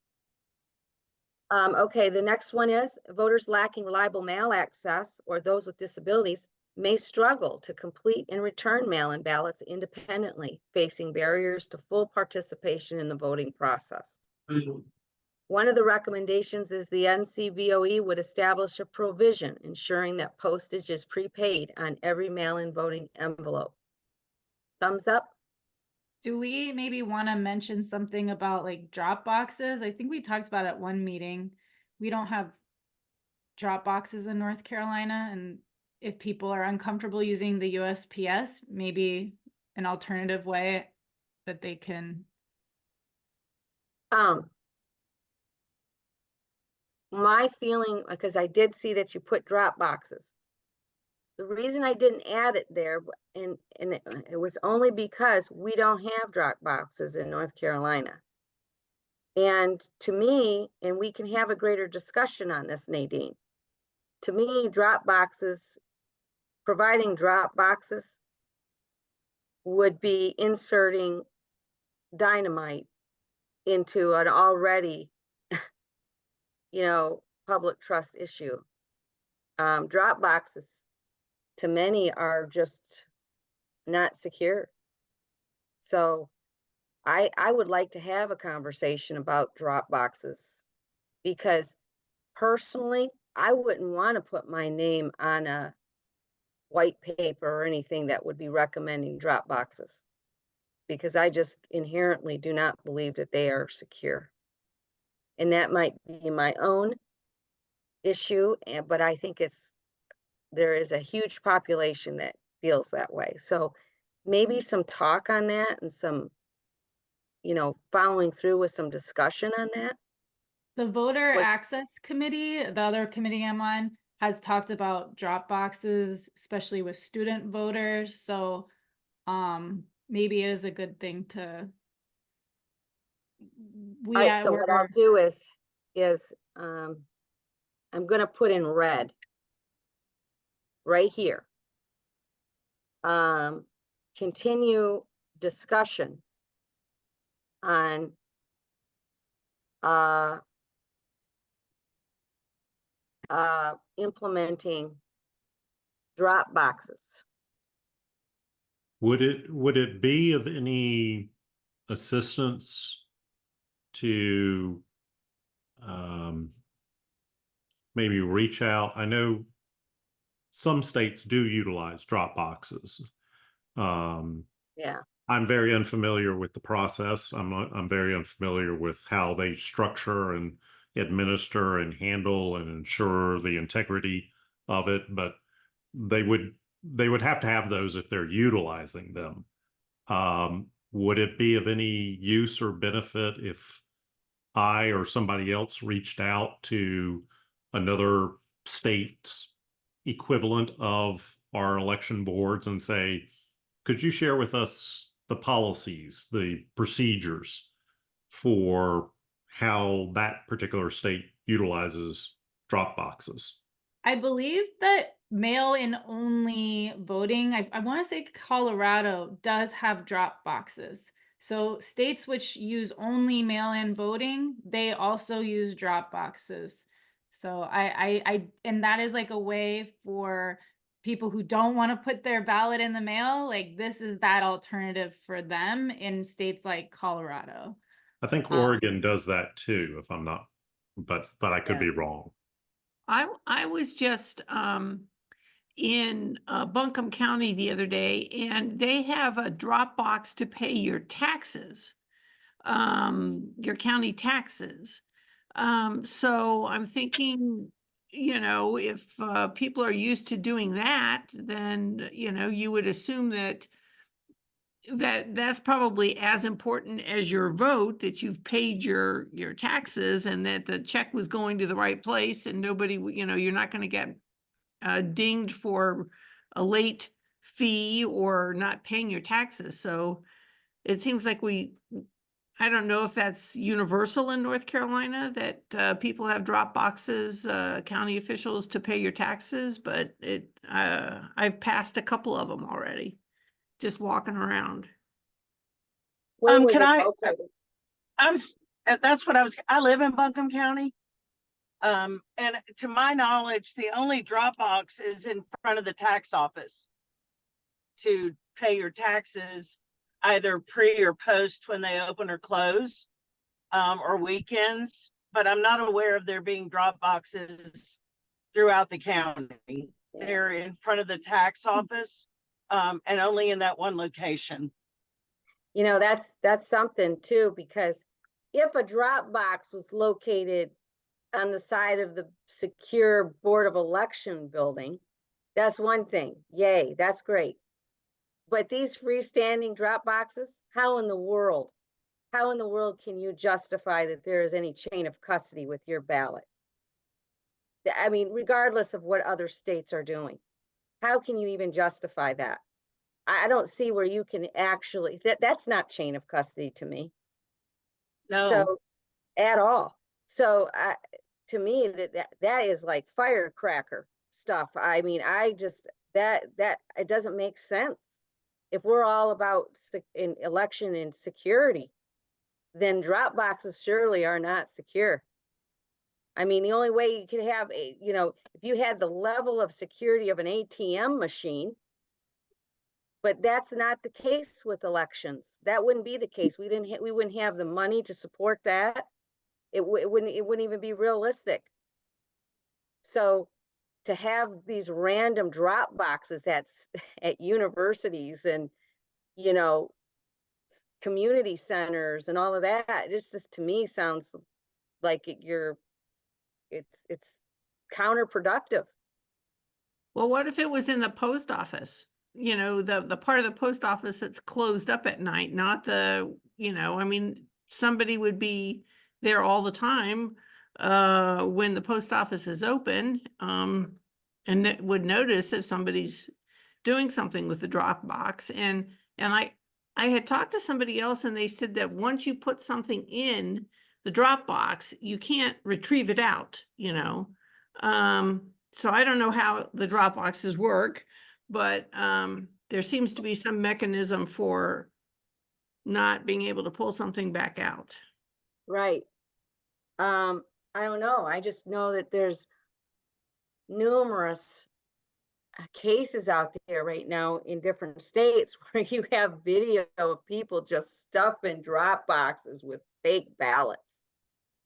Speaker 1: Okay, the next one is voters lacking reliable mail access or those with disabilities may struggle to complete and return mail-in ballots independently, facing barriers to full participation in the voting process. One of the recommendations is the NCVOE would establish a provision ensuring that postage is prepaid on every mail-in voting envelope. Thumbs up.
Speaker 4: Do we maybe want to mention something about like drop boxes? I think we talked about at one meeting. We don't have drop boxes in North Carolina, and if people are uncomfortable using the USPS, maybe an alternative way that they can.
Speaker 1: My feeling, because I did see that you put drop boxes. The reason I didn't add it there, and it was only because we don't have drop boxes in North Carolina. And to me, and we can have a greater discussion on this, Nadine, to me, drop boxes, providing drop boxes would be inserting dynamite into an already, public trust issue. Drop boxes to many are just not secure. So I would like to have a conversation about drop boxes, because personally, I wouldn't want to put my name on a white paper or anything that would be recommending drop boxes, because I just inherently do not believe that they are secure. And that might be my own issue, but I think there is a huge population that feels that way. So maybe some talk on that and some, following through with some discussion on that.
Speaker 4: The Voter Access Committee, the other committee I'm on, has talked about drop boxes, especially with student voters. So maybe it is a good thing to.
Speaker 1: All right, so what I'll do is I'm going to put in red right here. Continue discussion on implementing drop boxes.
Speaker 2: Would it be of any assistance to maybe reach out? I know some states do utilize drop boxes.
Speaker 1: Yeah.
Speaker 2: I'm very unfamiliar with the process. I'm very unfamiliar with how they structure and administer and handle and ensure the integrity of it, but they would have to have those if they're utilizing them. Would it be of any use or benefit if I or somebody else reached out to another state's equivalent of our election boards and say, could you share with us the policies, the procedures for how that particular state utilizes drop boxes?
Speaker 4: I believe that mail-in only voting, I want to say Colorado does have drop boxes. So states which use only mail-in voting, they also use drop boxes. So and that is like a way for people who don't want to put their ballot in the mail, like this is that alternative for them in states like Colorado.
Speaker 2: I think Oregon does that too, if I'm not, but I could be wrong.
Speaker 3: I was just in Buncombe County the other day, and they have a drop box to pay your taxes, your county taxes. So I'm thinking, you know, if people are used to doing that, then, you know, you would assume that that's probably as important as your vote, that you've paid your taxes and that the check was going to the right place, and nobody, you know, you're not going to get dinged for a late fee or not paying your taxes. So it seems like I don't know if that's universal in North Carolina, that people have drop boxes, county officials, to pay your taxes, but I've passed a couple of them already, just walking around.
Speaker 1: Where was
Speaker 5: Can
Speaker 1: it
Speaker 5: I,
Speaker 1: located?
Speaker 5: that's what I live in Buncombe County. And to my knowledge, the only drop box is in front of the tax office to pay your taxes, either pre or post when they open or close, or weekends. But I'm not aware of there being drop boxes throughout the county. They're in front of the tax office, and only in that one location.
Speaker 1: You know, that's something too, because if a drop box was located on the side of the secure Board of Election building, that's one thing. Yay, that's great. But these freestanding drop boxes, how in the world can you justify that there is any chain of custody with your ballot? I mean, regardless of what other states are doing, how can you even justify that? I don't see where you can actually, that's not chain of custody to me.
Speaker 5: No.
Speaker 1: So at all. So to me, that is like firecracker stuff. I mean, I just, that it doesn't make sense. If we're all about in election and security, then drop boxes surely are not secure. I mean, the only way you can have you know, if you had the level of security of an ATM machine, but that's not the case with elections. That wouldn't be the case. We wouldn't have the money to support that. It wouldn't even be realistic. So to have these random drop boxes at universities and, you know, community centers and all of that, it's just, to me, sounds like it's counterproductive.
Speaker 3: Well, what if it was in the post office? You know, the part of the post office that's closed up at night, not the, you know, I mean, somebody would be there all the time when the post office is open, and would notice if somebody's doing something with the drop box. And I had talked to somebody else, and they said that once you put something in the drop box, you can't retrieve it out, you know. so I don't know how the drop boxes work, but there seems to be some mechanism for not being able to pull something back out.
Speaker 1: Right. I don't know. I just know that there's numerous cases out there right now in different states where you have video of people just stuffing drop boxes with fake ballots.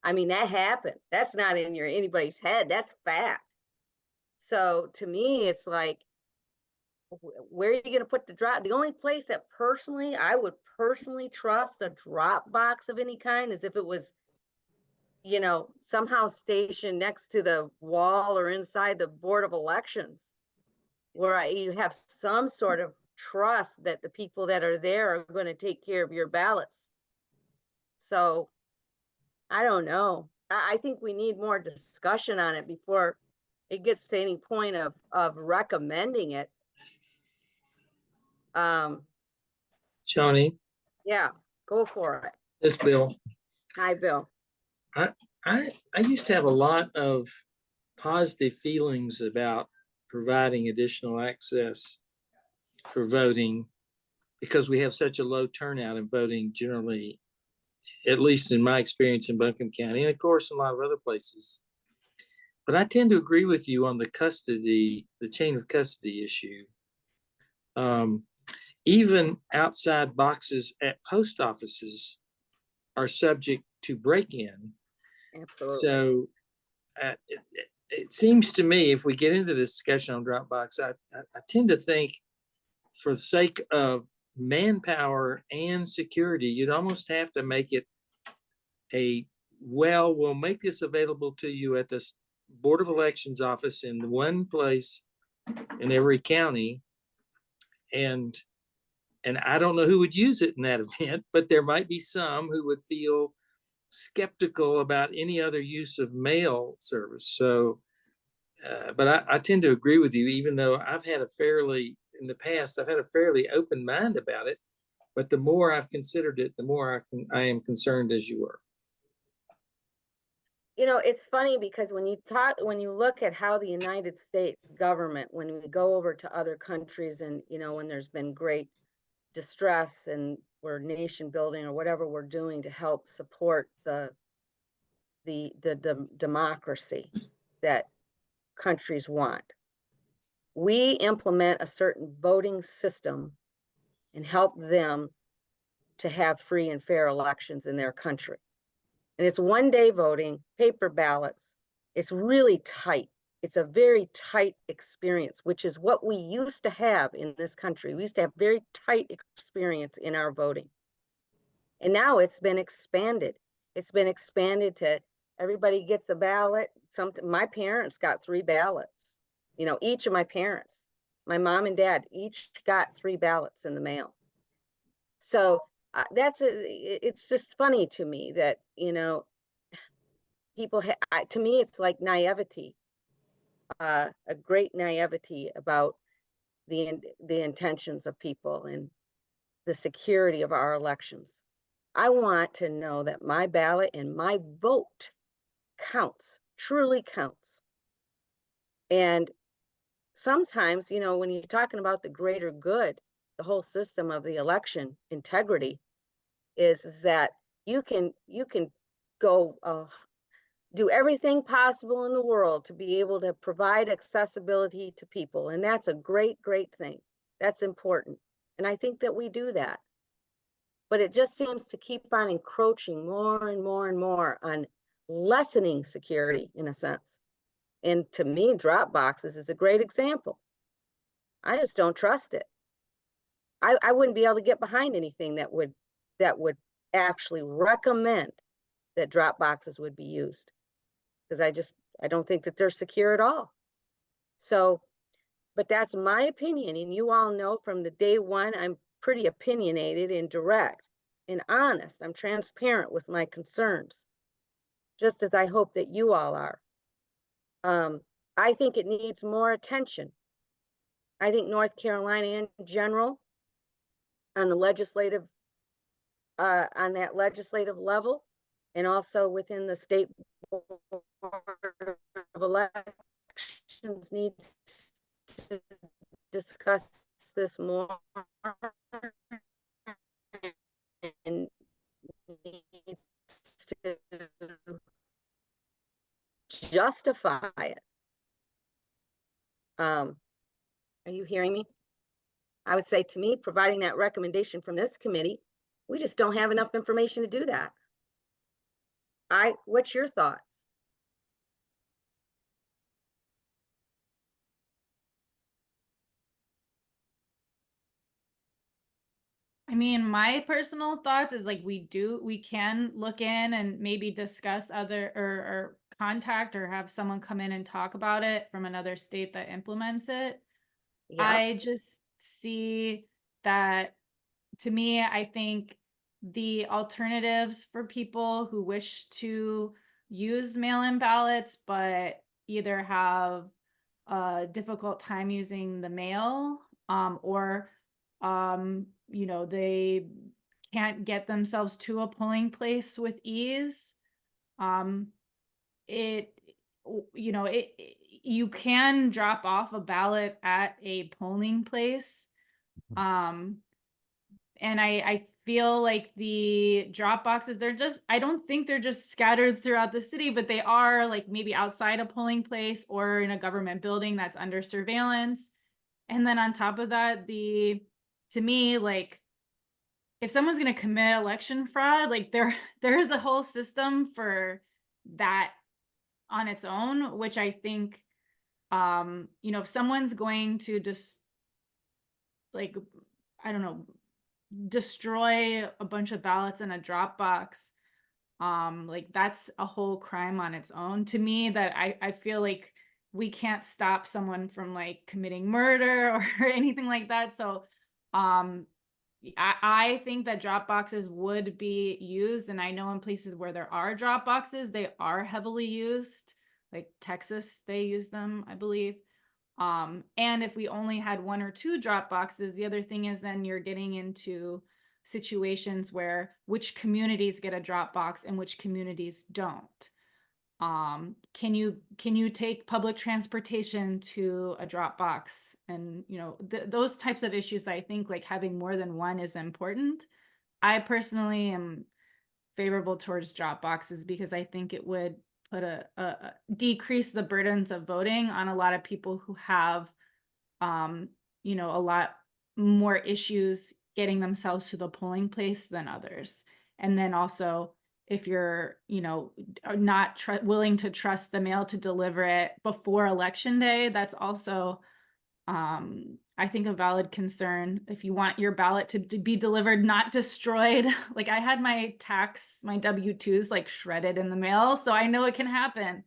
Speaker 1: I mean, that happened. That's not in anybody's head. That's fact. So to me, it's like, where are you going to put the drop? The only place that personally I would personally trust a drop box of any kind is if it was, somehow stationed next to the wall or inside the Board of Elections, where you have some sort of trust that the people that are there are going to take care of your ballots. So I don't know. I think we need more discussion on it before it gets to any point of recommending it.
Speaker 7: Shawnee,
Speaker 1: Yeah, go for it.
Speaker 7: this bill,
Speaker 1: Hi, Bill.
Speaker 7: I I used to have a lot of positive feelings about providing additional access for voting because we have such a low turnout in voting generally, at least in my experience in Buncombe County, and of course in a lot of other places. But I tend to agree with you on the chain of custody issue. Even outside boxes at post offices are subject to break-in.
Speaker 1: Absolutely.
Speaker 7: So it seems to me, if we get into this discussion on Dropbox, I tend to think for the sake of manpower and security, you'd almost have to make it we'll make this available to you at the Board of Elections office in one place in every county. And I don't know who would use it in that event, but there might be some who would feel skeptical about any other use of mail service. So, but I tend to agree with you, even though in the past, I've had a fairly open mind about it. But the more I've considered it, the more I am concerned as you were.
Speaker 1: It's funny because when you look at how the United States government, when we go over to other countries and, when there's been great distress and we're nation building or whatever we're doing to help support the democracy that countries want, we implement a certain voting system and help them to have free and fair elections in their country. And it's one-day voting, paper ballots. It's really tight. It's a very tight experience, which is what we used to have in this country. We used to have very tight experience in our voting. And now it's been expanded. It's been expanded to everybody gets a ballot. My parents got 3 ballots. Each of my parents, my mom and dad, each got 3 ballots in the mail. So it's just funny to me that, people, to me, it's like naivety, a great naivety about the intentions of people and the security of our elections. I want to know that my ballot and my vote counts, truly counts. And sometimes, when you're talking about the greater good, the whole system of the election integrity is that you can go do everything possible in the world to be able to provide accessibility to people. And that's a great, great thing. That's important. And I think that we do that. But it just seems to keep on encroaching more and more and more on lessening security in a sense. And to me, drop boxes is a great example. I just don't trust it. I wouldn't be able to get behind anything that would actually recommend that drop boxes would be used, because I don't think that they're secure at all. So, but that's my opinion, and you all know from the day one, I'm pretty opinionated and direct and honest. I'm transparent with my concerns, just as I hope that you all are. I think it needs more attention. I think North Carolina in general, on the legislative, on that legislative level, and also within the state board of elections, Elections needs to discuss this more and needs to justify it. Are you hearing me? I would say, to me, providing that recommendation from this committee, we just don't have enough information to do that. What's your thoughts?
Speaker 4: I mean, my personal thoughts is like we can look in and maybe discuss other or contact or have someone come in and talk about it from another state that implements it.
Speaker 1: Yeah,
Speaker 4: I just see that, to me, I think the alternatives for people who wish to use mail-in ballots but either have a difficult time using the mail, or they can't get themselves to a polling place with ease. It you can drop off a ballot at a polling place. And I feel like the drop boxes, I don't think they're just scattered throughout the city, but they are like maybe outside a polling place or in a government building that's under surveillance. And then on top of that, to me, like, if someone's going to commit election fraud, like there is a whole system for that on its own, which I think, if someone's going to just, like, I don't know, destroy a bunch of ballots in a Dropbox, like that's a whole crime on its own to me, that I feel like we can't stop someone from like committing murder or anything like that. So I think that drop boxes would be used, and I know in places where there are drop boxes, they are heavily used, like Texas, they use them, I believe. And if we only had one or two drop boxes, the other thing is then you're getting into situations where which communities get a drop box and which communities don't. Can you take public transportation to a drop box? And those types of issues, I think like having more than one is important. I personally am favorable towards drop boxes because I think it would put decrease the burdens of voting on a lot of people who have a lot more issues getting themselves to the polling place than others. And then also, if you're not willing to trust the mail to deliver it before election day, that's also I think a valid concern. If you want your ballot to be delivered, not destroyed. Like I had my W-2s like shredded in the mail, so I know it can happen.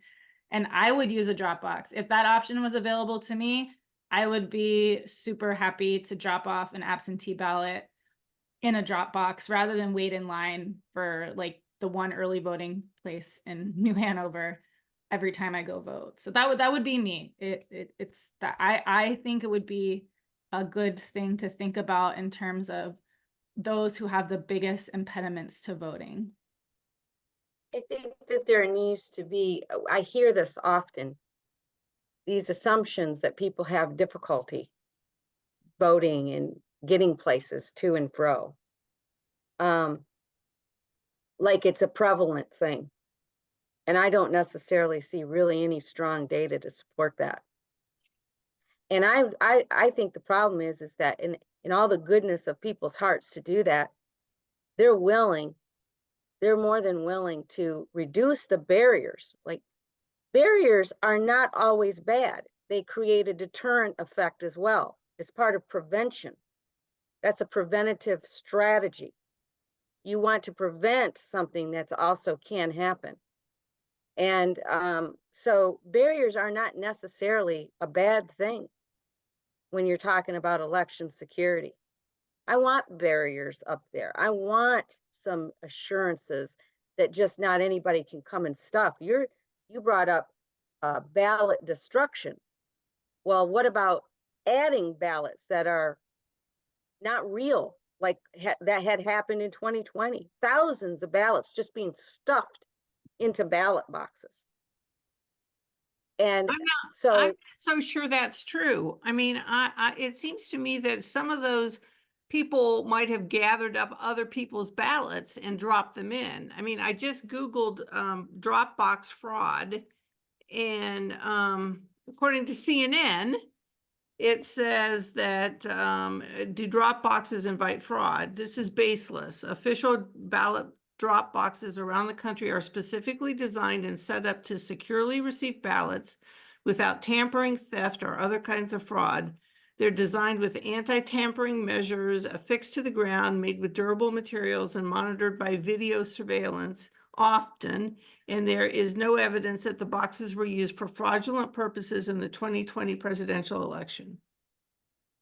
Speaker 4: And I would use a Dropbox. If that option was available to me, I would be super happy to drop off an absentee ballot in a Dropbox rather than wait in line for like the one early voting place in New Hanover every time I go vote. So that would be me. It's that I think it would be a good thing to think about in terms of those who have the biggest impediments to voting.
Speaker 1: I think that there needs to be, I hear this often, these assumptions that people have difficulty voting and getting places to and fro. Like it's a prevalent thing. And I don't necessarily see really any strong data to support that. And I think the problem is that in all the goodness of people's hearts to do that, they're more than willing to reduce the barriers. Like barriers are not always bad. They create a deterrent effect as well. It's part of prevention. That's a preventative strategy. You want to prevent something that's also can happen. And so barriers are not necessarily a bad thing when you're talking about election security. I want barriers up there. I want some assurances that just not anybody can come and stuff. You brought up ballot destruction. Well, what about adding ballots that are not real, like that had happened in 2020? Thousands of ballots just being stuffed into ballot boxes. And
Speaker 3: I'm
Speaker 1: so,
Speaker 3: not so sure that's true. I mean, it seems to me that some of those people might have gathered up other people's ballots and dropped them in. I mean, I just Googled Dropbox fraud, and according to CNN, it says that do drop boxes invite fraud? This is baseless. Official ballot drop boxes around the country are specifically designed and set up to securely receive ballots without tampering, theft, or other kinds of fraud. They're designed with anti-tampering measures affixed to the ground, made with durable materials, and monitored by video surveillance often, and there is no evidence that the boxes were used for fraudulent purposes in the 2020 presidential election.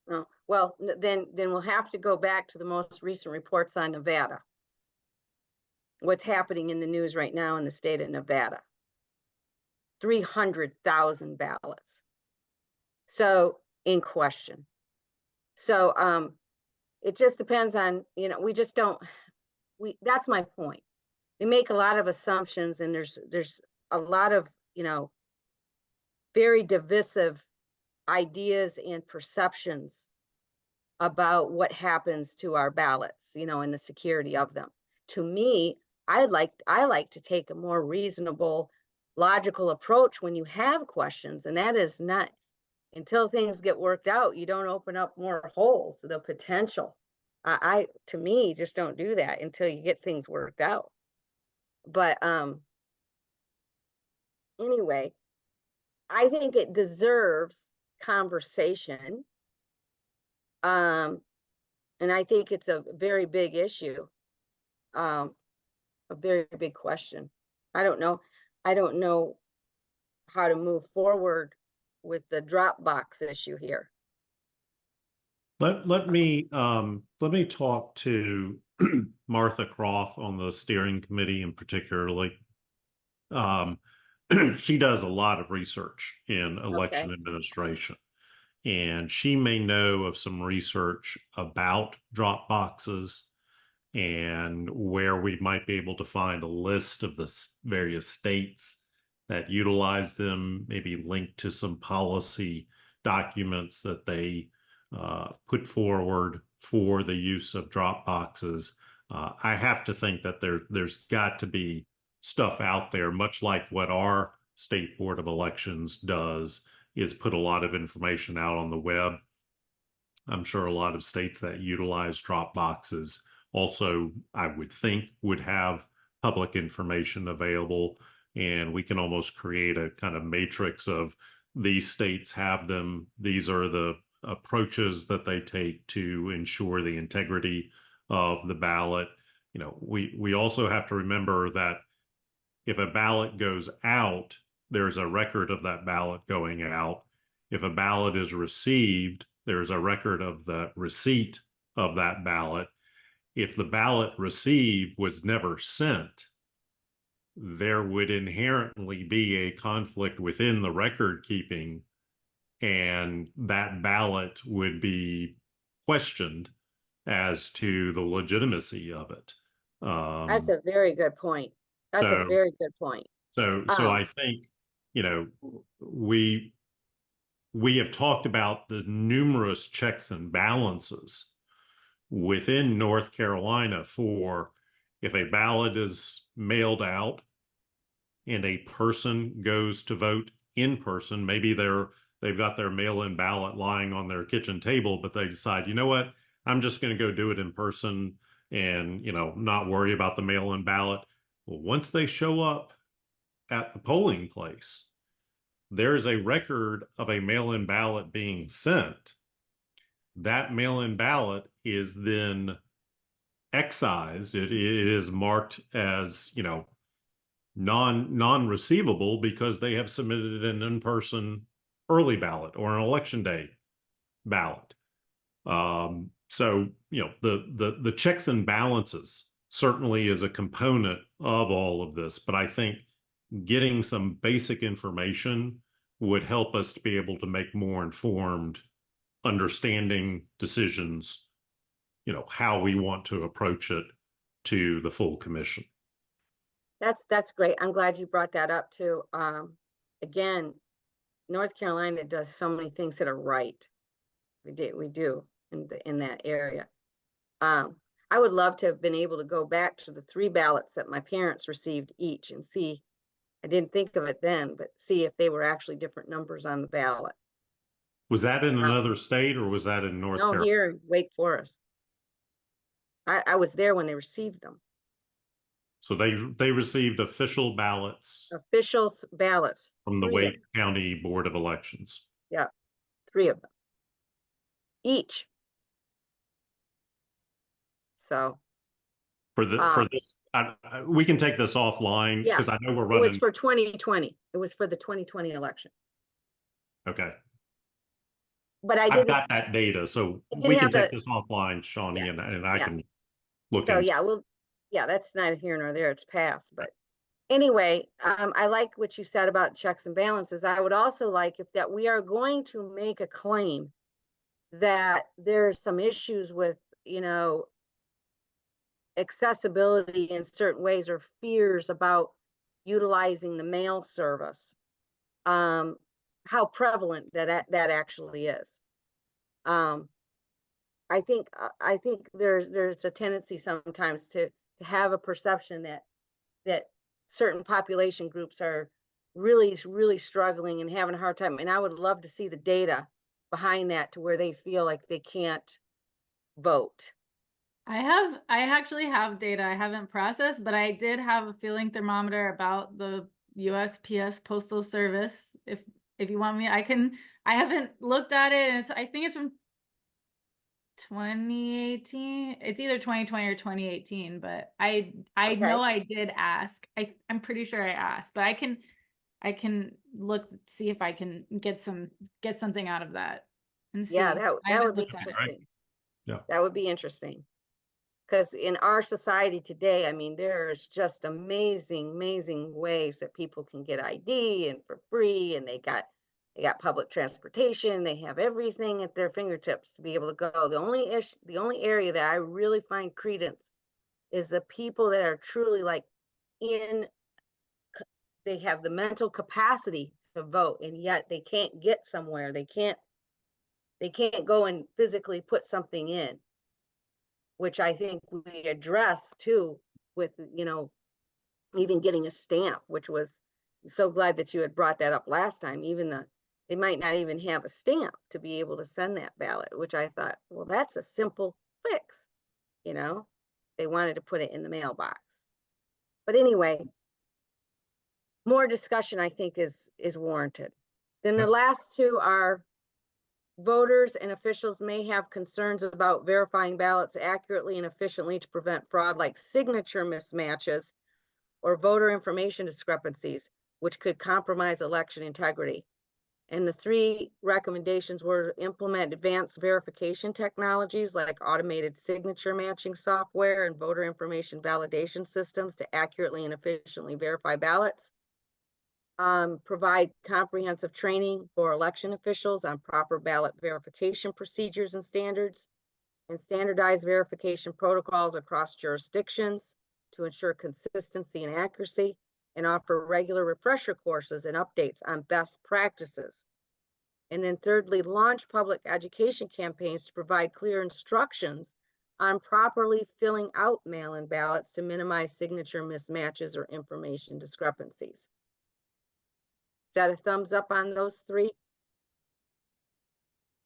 Speaker 1: oh, well, then we'll have to go back to the most recent reports on Nevada. What's happening in the news right now in the state of Nevada. 300,000 ballots. So in question. So it just depends on, we just don't, that's my point. We make a lot of assumptions, and there's a lot of, very divisive ideas and perceptions about what happens to our ballots, and the security of them. To me, I like to take a more reasonable, logical approach when you have questions, and that is not, until things get worked out, you don't open up more holes to the potential. To me, just don't do that until you get things worked out. But anyway, I think it deserves conversation. And I think it's a very big issue, a very big question. I don't know how to move forward with the Dropbox issue here.
Speaker 2: Let me talk to Martha Croft on the steering committee in particularly. She does a lot of research in election
Speaker 1: Okay.
Speaker 2: administration, and she may know of some research about drop boxes and where we might be able to find a list of the various states that utilize them, maybe linked to some policy documents that they put forward for the use of drop boxes. I have to think that there's got to be stuff out there, much like what our state board of elections does, is put a lot of information out on the web. I'm sure a lot of states that utilize drop boxes also, I would think, would have public information available, and we can almost create a kind of matrix of these states have them. These are the approaches that they take to ensure the integrity of the ballot. We also have to remember that if a ballot goes out, there's a record of that ballot going out. If a ballot is received, there's a record of the receipt of that ballot. If the ballot received was never sent, there would inherently be a conflict within the record keeping, and that ballot would be questioned as to the legitimacy of it.
Speaker 1: That's a very good point. That's a very good point.
Speaker 2: So I think, we have talked about the numerous checks and balances within North Carolina for if a ballot is mailed out and a person goes to vote in person, maybe they've got their mail-in ballot lying on their kitchen table, but they decide, you know what, I'm just going to go do it in person and, not worry about the mail-in ballot. Well, once they show up at the polling place, there's a record of a mail-in ballot being sent. That mail-in ballot is then excised. It is marked as, non-receivable because they have submitted an in-person early ballot or an election day ballot. So, the checks and balances certainly is a component of all of this, but I think getting some basic information would help us to be able to make more informed, understanding decisions, how we want to approach it to the full commission.
Speaker 1: That's great. I'm glad you brought that up too. Again, North Carolina does so many things that are right. We do in that area. I would love to have been able to go back to the 3 ballots that my parents received each and see. I didn't think of it then, but see if they were actually different numbers on the ballot.
Speaker 2: Was that in another state or was that in North
Speaker 1: No,
Speaker 2: Carolina?
Speaker 1: here in Wake Forest. I was there when they received them.
Speaker 2: So they received official ballots
Speaker 1: Official ballots.
Speaker 2: from the
Speaker 1: 3 of
Speaker 2: Wake
Speaker 1: them.
Speaker 2: County Board of Elections.
Speaker 1: Yeah, 3 of them. Each. So,
Speaker 2: For this, we can take this offline
Speaker 1: yeah,
Speaker 2: because I know we're
Speaker 1: it was
Speaker 2: running.
Speaker 1: for 2020. It was for the 2020 election.
Speaker 2: Okay.
Speaker 1: But I
Speaker 2: I've
Speaker 1: didn't,
Speaker 2: got that data, so
Speaker 1: I
Speaker 2: we
Speaker 1: didn't
Speaker 2: can
Speaker 1: have
Speaker 2: take
Speaker 1: the,
Speaker 2: this offline, Shawnee,
Speaker 1: yeah,
Speaker 2: and I
Speaker 1: yeah.
Speaker 2: can look
Speaker 1: So
Speaker 2: into.
Speaker 1: yeah, yeah, that's neither here nor there. It's passed. But anyway, I like what you said about checks and balances. I would also like if that we are going to make a claim that there's some issues with, accessibility in certain ways or fears about utilizing the mail service, how prevalent that actually is. I think there's a tendency sometimes to have a perception that certain population groups are really struggling and having a hard time. And I would love to see the data behind that to where they feel like they can't vote.
Speaker 4: I actually have data I haven't processed, but I did have a feeling thermometer about the USPS Postal Service. If you want me, I haven't looked at it, and I think it's from 2018. It's either 2020 or 2018, but I
Speaker 1: Okay.
Speaker 4: know I did ask. I'm pretty sure I asked, but I can look, see if I can get something out of that and see.
Speaker 1: Yeah,
Speaker 4: I
Speaker 1: that
Speaker 4: haven't
Speaker 1: would be
Speaker 4: looked at it.
Speaker 1: interesting.
Speaker 2: Yeah.
Speaker 1: That would be interesting. Because in our society today, I mean, there's just amazing ways that people can get ID and for free, and they got public transportation, they have everything at their fingertips to be able to go. The only area that I really find credence is the people that are truly like they have the mental capacity to vote, and yet they can't get somewhere. They can't go and physically put something in, which I think we address too with, even getting a stamp, which was so glad that you had brought that up last time. They might not even have a stamp to be able to send that ballot, which I thought, well, that's a simple fix. They wanted to put it in the mailbox. But anyway, more discussion I think is warranted. Then the last 2 are voters and officials may have concerns about verifying ballots accurately and efficiently to prevent fraud, like signature mismatches or voter information discrepancies, which could compromise election integrity. And the 3 recommendations were implement advanced verification technologies like automated signature matching software and voter information validation systems to accurately and efficiently verify ballots. Provide comprehensive training for election officials on proper ballot verification procedures and standards, and standardized verification protocols across jurisdictions to ensure consistency and accuracy, and offer regular refresher courses and updates on best practices. And then thirdly, launch public education campaigns to provide clear instructions on properly filling out mail-in ballots to minimize signature mismatches or information discrepancies. Is that a thumbs up on those 3?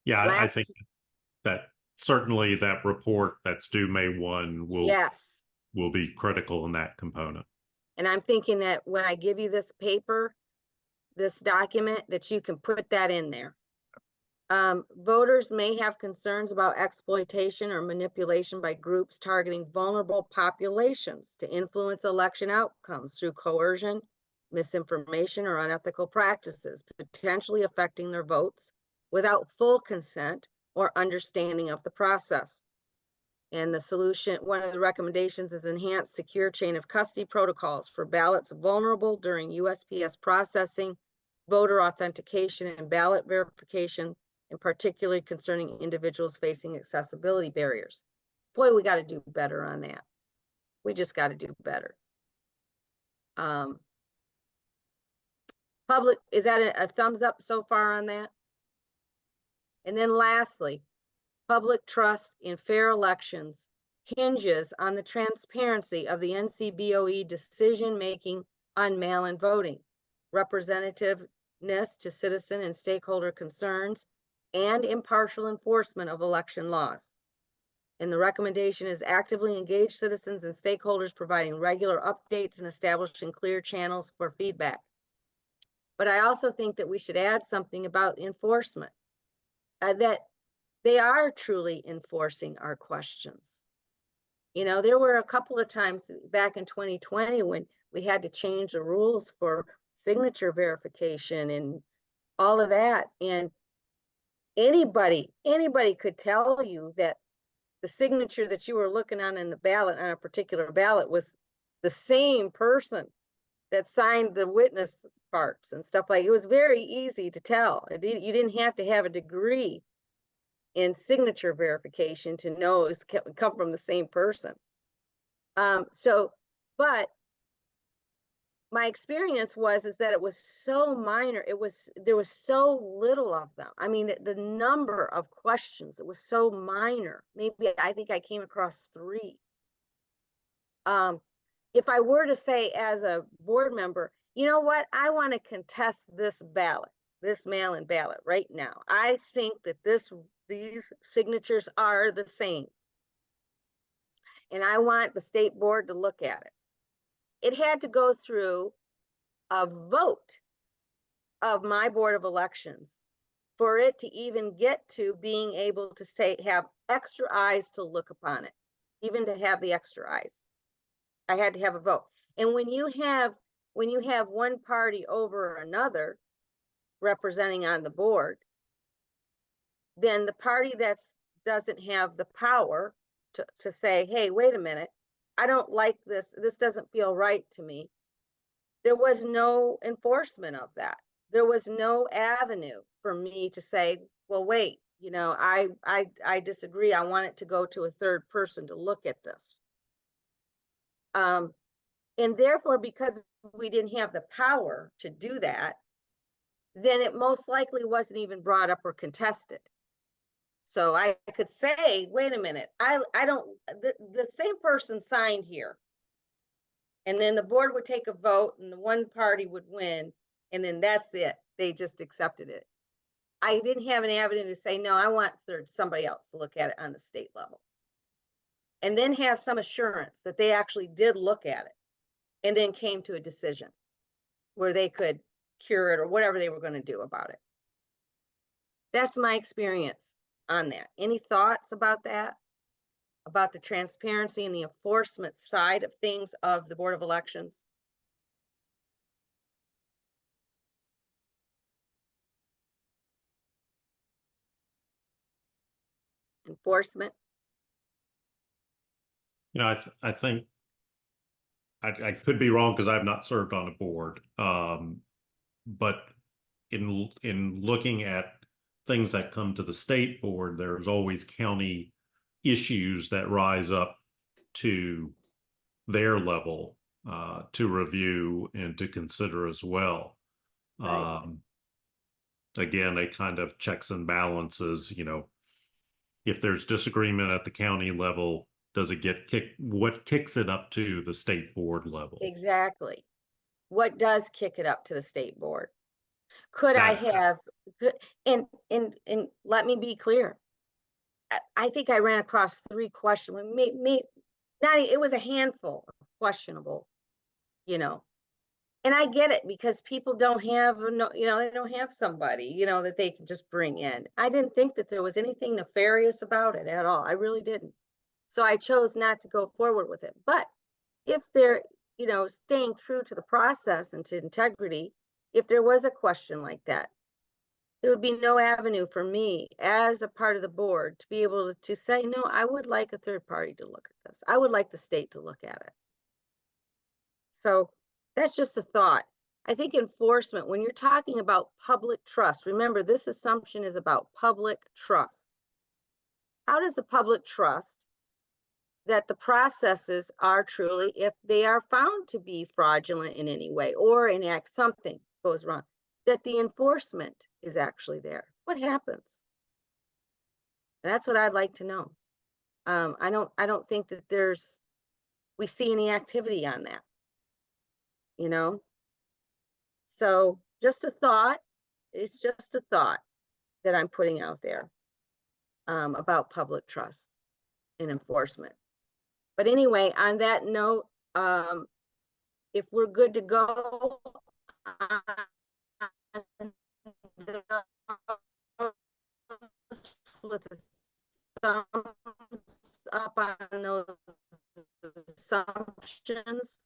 Speaker 2: Yeah, I think that certainly that report that's due May 1 will be critical in that component.
Speaker 1: And I'm thinking that when I give you this paper, this document, that you can put that in there. Voters may have concerns about exploitation or manipulation by groups targeting vulnerable populations to influence election outcomes through coercion, misinformation, or unethical practices, potentially affecting their votes without full consent or understanding of the process. And the solution, one of the recommendations is enhanced secure chain of custody protocols for ballots vulnerable during USPS processing, voter authentication, and ballot verification, and particularly concerning individuals facing accessibility barriers. Boy, we got to do better on that. We just got to do better. Public, is that a thumbs up so far on that? And then lastly, public trust in fair elections hinges on the transparency of the NCBOE decision-making on mail-in voting, representativeness to citizen and stakeholder concerns, and impartial enforcement of election laws. And the recommendation is actively engage citizens and stakeholders, providing regular updates and establishing clear channels for feedback. But I also think that we should add something about enforcement, that they are truly enforcing our questions. You know, there were a couple of times back in 2020 when we had to change the rules for signature verification and all of that. And anybody could tell you that the signature that you were looking on in the ballot, on a particular ballot, was the same person that signed the witness parts and stuff. Like, it was very easy to tell. You didn't have to have a degree in signature verification to know it's come from the same person. But my experience is that it was so minor. There was so little of them. I mean, the number of questions, it was so minor. Maybe I think I came across 3. If I were to say as a board member, you know what, I want to contest this ballot, this mail-in ballot right now. I think that these signatures are the same. And I want the state board to look at it. It had to go through a vote of my Board of Elections for it to even get to being able to say, have extra eyes to look upon it, even to have the extra eyes. I had to have a vote. And when you have one party over another representing on the board, then the party that doesn't have the power to say, hey, wait a minute, I don't like this. This doesn't feel right to me. There was no enforcement of that. There was no avenue for me to say, well, wait, you know, I disagree. I want it to go to a third person to look at this. And therefore, because we didn't have the power to do that, then it most likely wasn't even brought up or contested. So I could say, wait a minute, I don't, the same person signed here. And then the board would take a vote and the one party would win. And then that's it. They just accepted it. I didn't have an avenue to say, no, I want somebody else to look at it on the state level. And then have some assurance that they actually did look at it and then came to a decision where they could cure it or whatever they were going to do about it. That's my experience on that. Any thoughts about that? About the transparency and the enforcement side of things of the Board of Elections? Enforcement?
Speaker 2: You know, I think I could be wrong because I've not served on a board. But in looking at things that come to the state board, there's always county issues that rise up to their level to review and to consider as well.
Speaker 1: Right.
Speaker 2: Again, a kind of checks and balances, you know, if there's disagreement at the county level, does it get kicked? What kicks it up to the state board level?
Speaker 1: Exactly. What does kick it up to the state board? Could I
Speaker 2: That
Speaker 1: have, and let me be clear. I think I ran across 3 questions. It was a handful of questionable, you know. And I get it because people don't have, you know, they don't have somebody, you know, that they can just bring in. I didn't think that there was anything nefarious about it at all. I really didn't. So I chose not to go forward with it. But if they're, you know, staying true to the process and to integrity, if there was a question like that, there would be no avenue for me as a part of the board to be able to say, no, I would like a third party to look at this. I would like the state to look at it. So that's just a thought. I think enforcement, when you're talking about public trust, remember this assumption is about public trust. How does the public trust that the processes are truly, if they are found to be fraudulent in any way or enact something goes wrong, that the enforcement is actually there? What happens? That's what I'd like to know. I don't think that we see any activity on that, you know? So just a thought, it's just a thought that I'm putting out there about public trust and enforcement. But anyway, on that note, if we're good to go, with a thumbs up on those assumptions,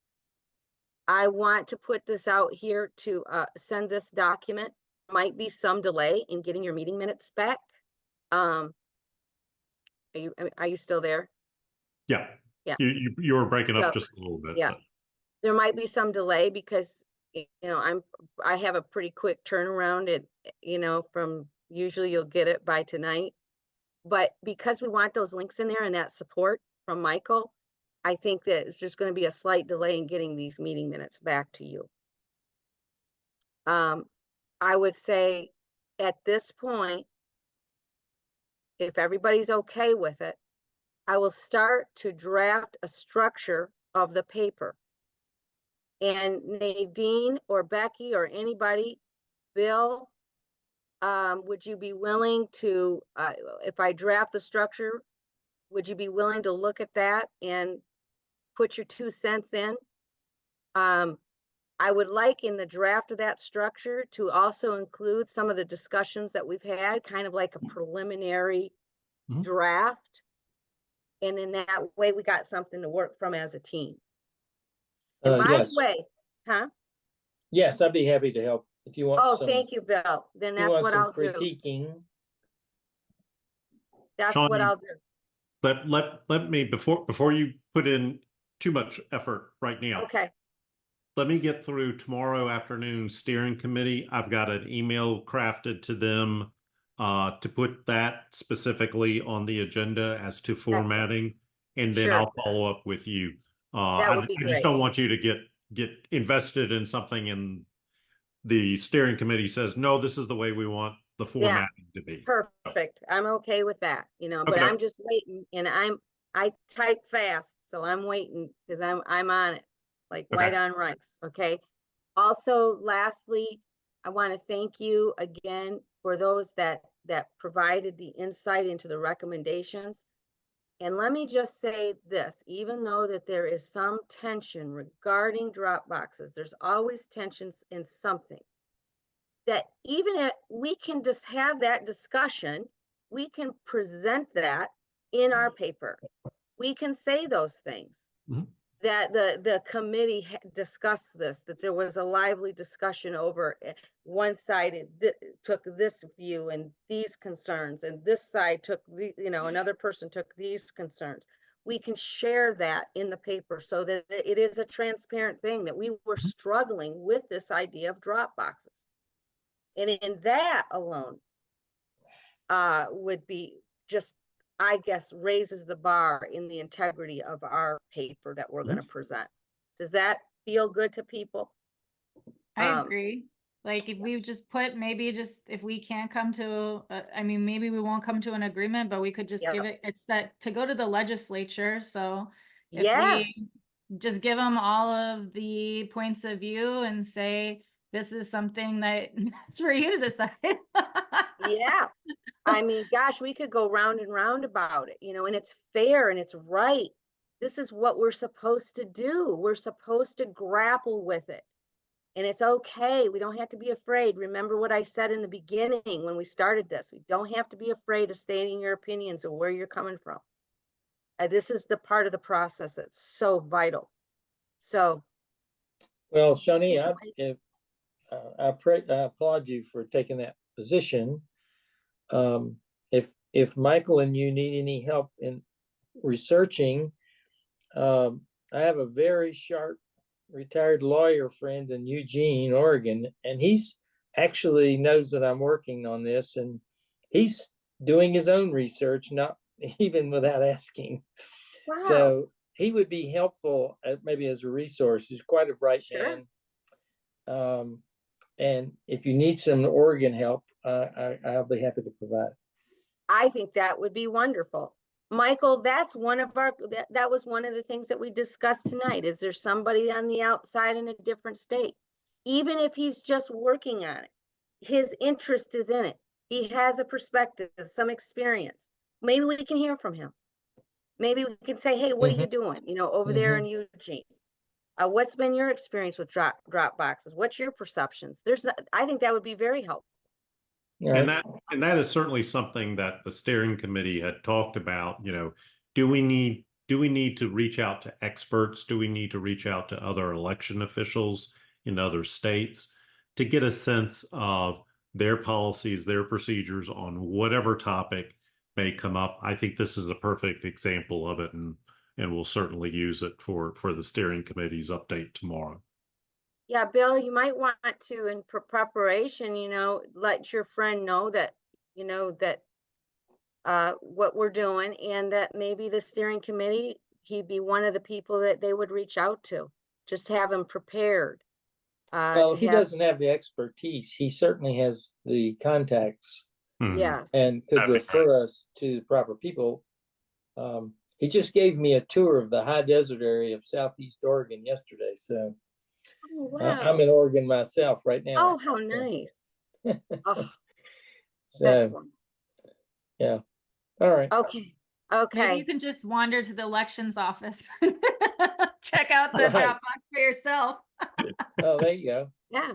Speaker 1: I want to put this out here to send this document. Might be some delay in getting your meeting minutes back. Are you still there?
Speaker 2: Yeah.
Speaker 1: Yeah.
Speaker 2: You were breaking up
Speaker 1: So,
Speaker 2: just a little bit.
Speaker 1: yeah.
Speaker 2: But.
Speaker 1: There might be some delay because, you know, I have a pretty quick turnaround. From usually you'll get it by tonight. But because we want those links in there and that support from Michael, I think that it's just going to be a slight delay in getting these meeting minutes back to you. I would say at this point, if everybody's okay with it, I will start to draft a structure of the paper. And Nadine or Becky or anybody, Bill, would you be willing to, if I draft the structure, would you be willing to look at that and put your 2 cents in? I would like in the draft of that structure to also include some of the discussions that we've had, kind of like a preliminary draft. And in that way, we got something to work from as a team. And by
Speaker 7: Yes.
Speaker 1: the way, huh?
Speaker 7: Yes, I'd be happy to help if you want.
Speaker 1: Oh,
Speaker 7: some,
Speaker 1: thank you, Bill. Then
Speaker 7: if you
Speaker 1: that's
Speaker 7: want
Speaker 1: what
Speaker 7: some
Speaker 1: I'll do.
Speaker 7: critiquing.
Speaker 1: That's
Speaker 2: Shawnee,
Speaker 1: what I'll do.
Speaker 2: Let me before you put in too much effort right now.
Speaker 1: Okay.
Speaker 2: Let me get through tomorrow afternoon steering committee. I've got an email crafted to them to put that specifically on the agenda as to formatting, and then
Speaker 1: Sure.
Speaker 2: I'll follow up with you.
Speaker 1: That would be
Speaker 2: I just
Speaker 1: great.
Speaker 2: don't want you to get invested in something and the steering committee says, no, this is the way we want the formatting to be.
Speaker 1: Perfect. I'm okay with that, but
Speaker 2: Okay.
Speaker 1: I'm just waiting, and I type fast, so I'm waiting because I'm on it like white on rice. Okay. Also, lastly, I want to thank you again for those that provided the insight into the recommendations. And let me just say this, even though that there is some tension regarding drop boxes, there's always tensions in something. That even if we can just have that discussion, we can present that in our paper. We can say those things. That the committee discussed this, that there was a lively discussion over one side took this view and these concerns, and this side took another person took these concerns. We can share that in the paper so that it is a transparent thing, that we were struggling with this idea of drop boxes. And in that alone would be just, I guess, raises the bar in the integrity of our paper that we're going to present. Does that feel good to people?
Speaker 4: I agree. Like if we just put, maybe just, if we can't come to, maybe we won't come to an agreement, but we could just give it, it's that to go to the legislature. So if we just give them all of the points of view and say, this is something that is for you to decide.
Speaker 1: Yeah. I mean, gosh, we could go round and round about it, and it's fair and it's right. This is what we're supposed to do. We're supposed to grapple with it. And it's okay. We don't have to be afraid. Remember what I said in the beginning when we started this. We don't have to be afraid of stating your opinions or where you're coming from. This is the part of the process that's so vital. So.
Speaker 7: Well, Shawnee, I applaud you for taking that position. If Michael and you need any help in researching, I have a very sharp retired lawyer friend in Eugene, Oregon, and he's actually knows that I'm working on this, and he's doing his own research, not even without asking.
Speaker 1: Wow.
Speaker 7: So he would be helpful maybe as a resource. He's quite a bright man. And if you need some Oregon help, I'll be happy to provide.
Speaker 1: I think that would be wonderful. Michael, that's one of our, that was one of the things that we discussed tonight. Is there somebody on the outside in a different state? Even if he's just working on it, his interest is in it. He has a perspective, some experience. Maybe we can hear from him. Maybe we can say, hey, what are you doing? You know, over there in Eugene. What's been your experience with drop boxes? What's your perceptions? I think that would be very helpful.
Speaker 2: And that is certainly something that the steering committee had talked about. You know, do we need to reach out to experts? Do we need to reach out to other election officials in other states to get a sense of their policies, their procedures on whatever topic may come up? I think this is a perfect example of it, and we'll certainly use it for the steering committee's update tomorrow.
Speaker 1: Yeah, Bill, you might want to, in preparation, you know, let your friend know that, you know, that what we're doing, and that maybe the steering committee, he'd be one of the people that they would reach out to. Just have him prepared.
Speaker 7: Well, if he doesn't have the expertise, he certainly has the contacts
Speaker 1: Yes.
Speaker 7: and could refer us to the proper people. He just gave me a tour of the high desert area of Southeast Oregon yesterday. So
Speaker 1: Oh, wow.
Speaker 7: I'm in Oregon myself right now.
Speaker 1: Oh, how nice. Oh,
Speaker 7: So,
Speaker 1: that's wonderful.
Speaker 7: yeah. All right.
Speaker 1: Okay.
Speaker 4: Maybe you can just wander to the elections office. Check out the
Speaker 7: Right.
Speaker 4: Dropbox for yourself.
Speaker 7: Oh, there you go.
Speaker 1: Yeah.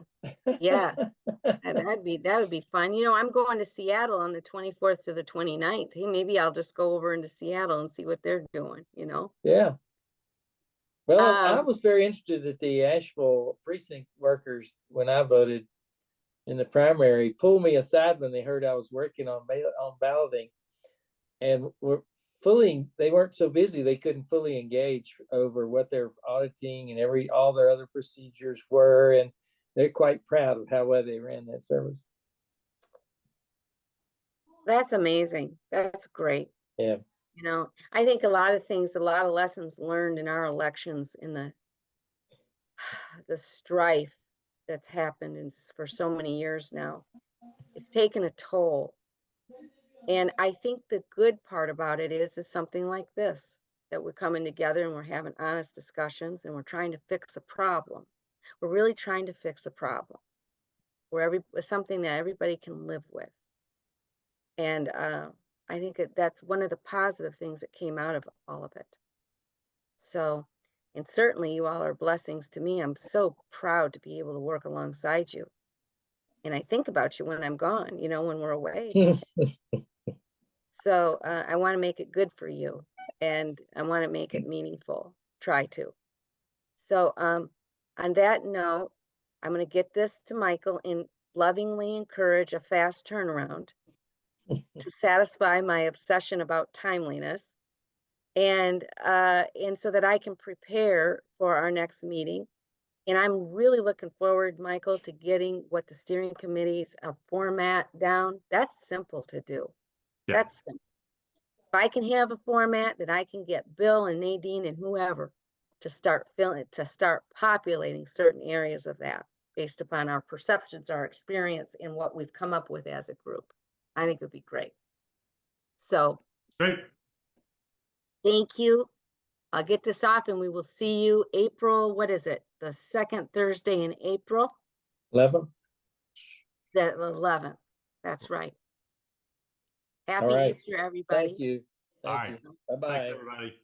Speaker 1: Yeah. That would be fun. You know, I'm going to Seattle on the 24th to the 29th. Hey, maybe I'll just go over into Seattle and see what they're doing, you know?
Speaker 7: Yeah. Well, I was very interested that the Asheville precinct workers, when I voted in the primary, pulled me aside when they heard I was working on balloting, and they weren't so busy they couldn't fully engage over what they're auditing and all their other procedures were, and they're quite proud of how well they ran that service.
Speaker 1: That's amazing. That's great.
Speaker 7: Yeah.
Speaker 1: You know, I think a lot of lessons learned in our elections, in the strife that's happened for so many years now, it's taken a toll. And I think the good part about it is something like this, that we're coming together and we're having honest discussions and we're trying to fix a problem. We're really trying to fix a problem where something that everybody can live with. And I think that's one of the positive things that came out of all of it. So, and certainly you all are blessings to me. I'm so proud to be able to work alongside you. And I think about you when I'm gone, you know, when we're away. So I want to make it good for you, and I want to make it meaningful. Try to. So on that note, I'm going to get this to Michael and lovingly encourage a fast turnaround to satisfy my obsession about timeliness, and so that I can prepare for our next meeting. And I'm really looking forward, Michael, to getting what the steering committee's format down. That's simple to do.
Speaker 2: Yeah.
Speaker 1: That's simple. If I can have a format that I can get Bill and Nadine and whoever to start populating certain areas of that based upon our perceptions, our experience, and what we've come up with as a group, I think would be great. So
Speaker 2: Great.
Speaker 1: Thank you. I'll get this off and we will see you April, what is it? The second Thursday in April?
Speaker 7: 11.
Speaker 1: The 11th. That's right. Happy
Speaker 7: All right.
Speaker 1: Easter, everybody.
Speaker 7: Thank you.
Speaker 2: All
Speaker 7: Thank
Speaker 2: right.
Speaker 7: you. Bye-bye.
Speaker 2: Thanks, everybody.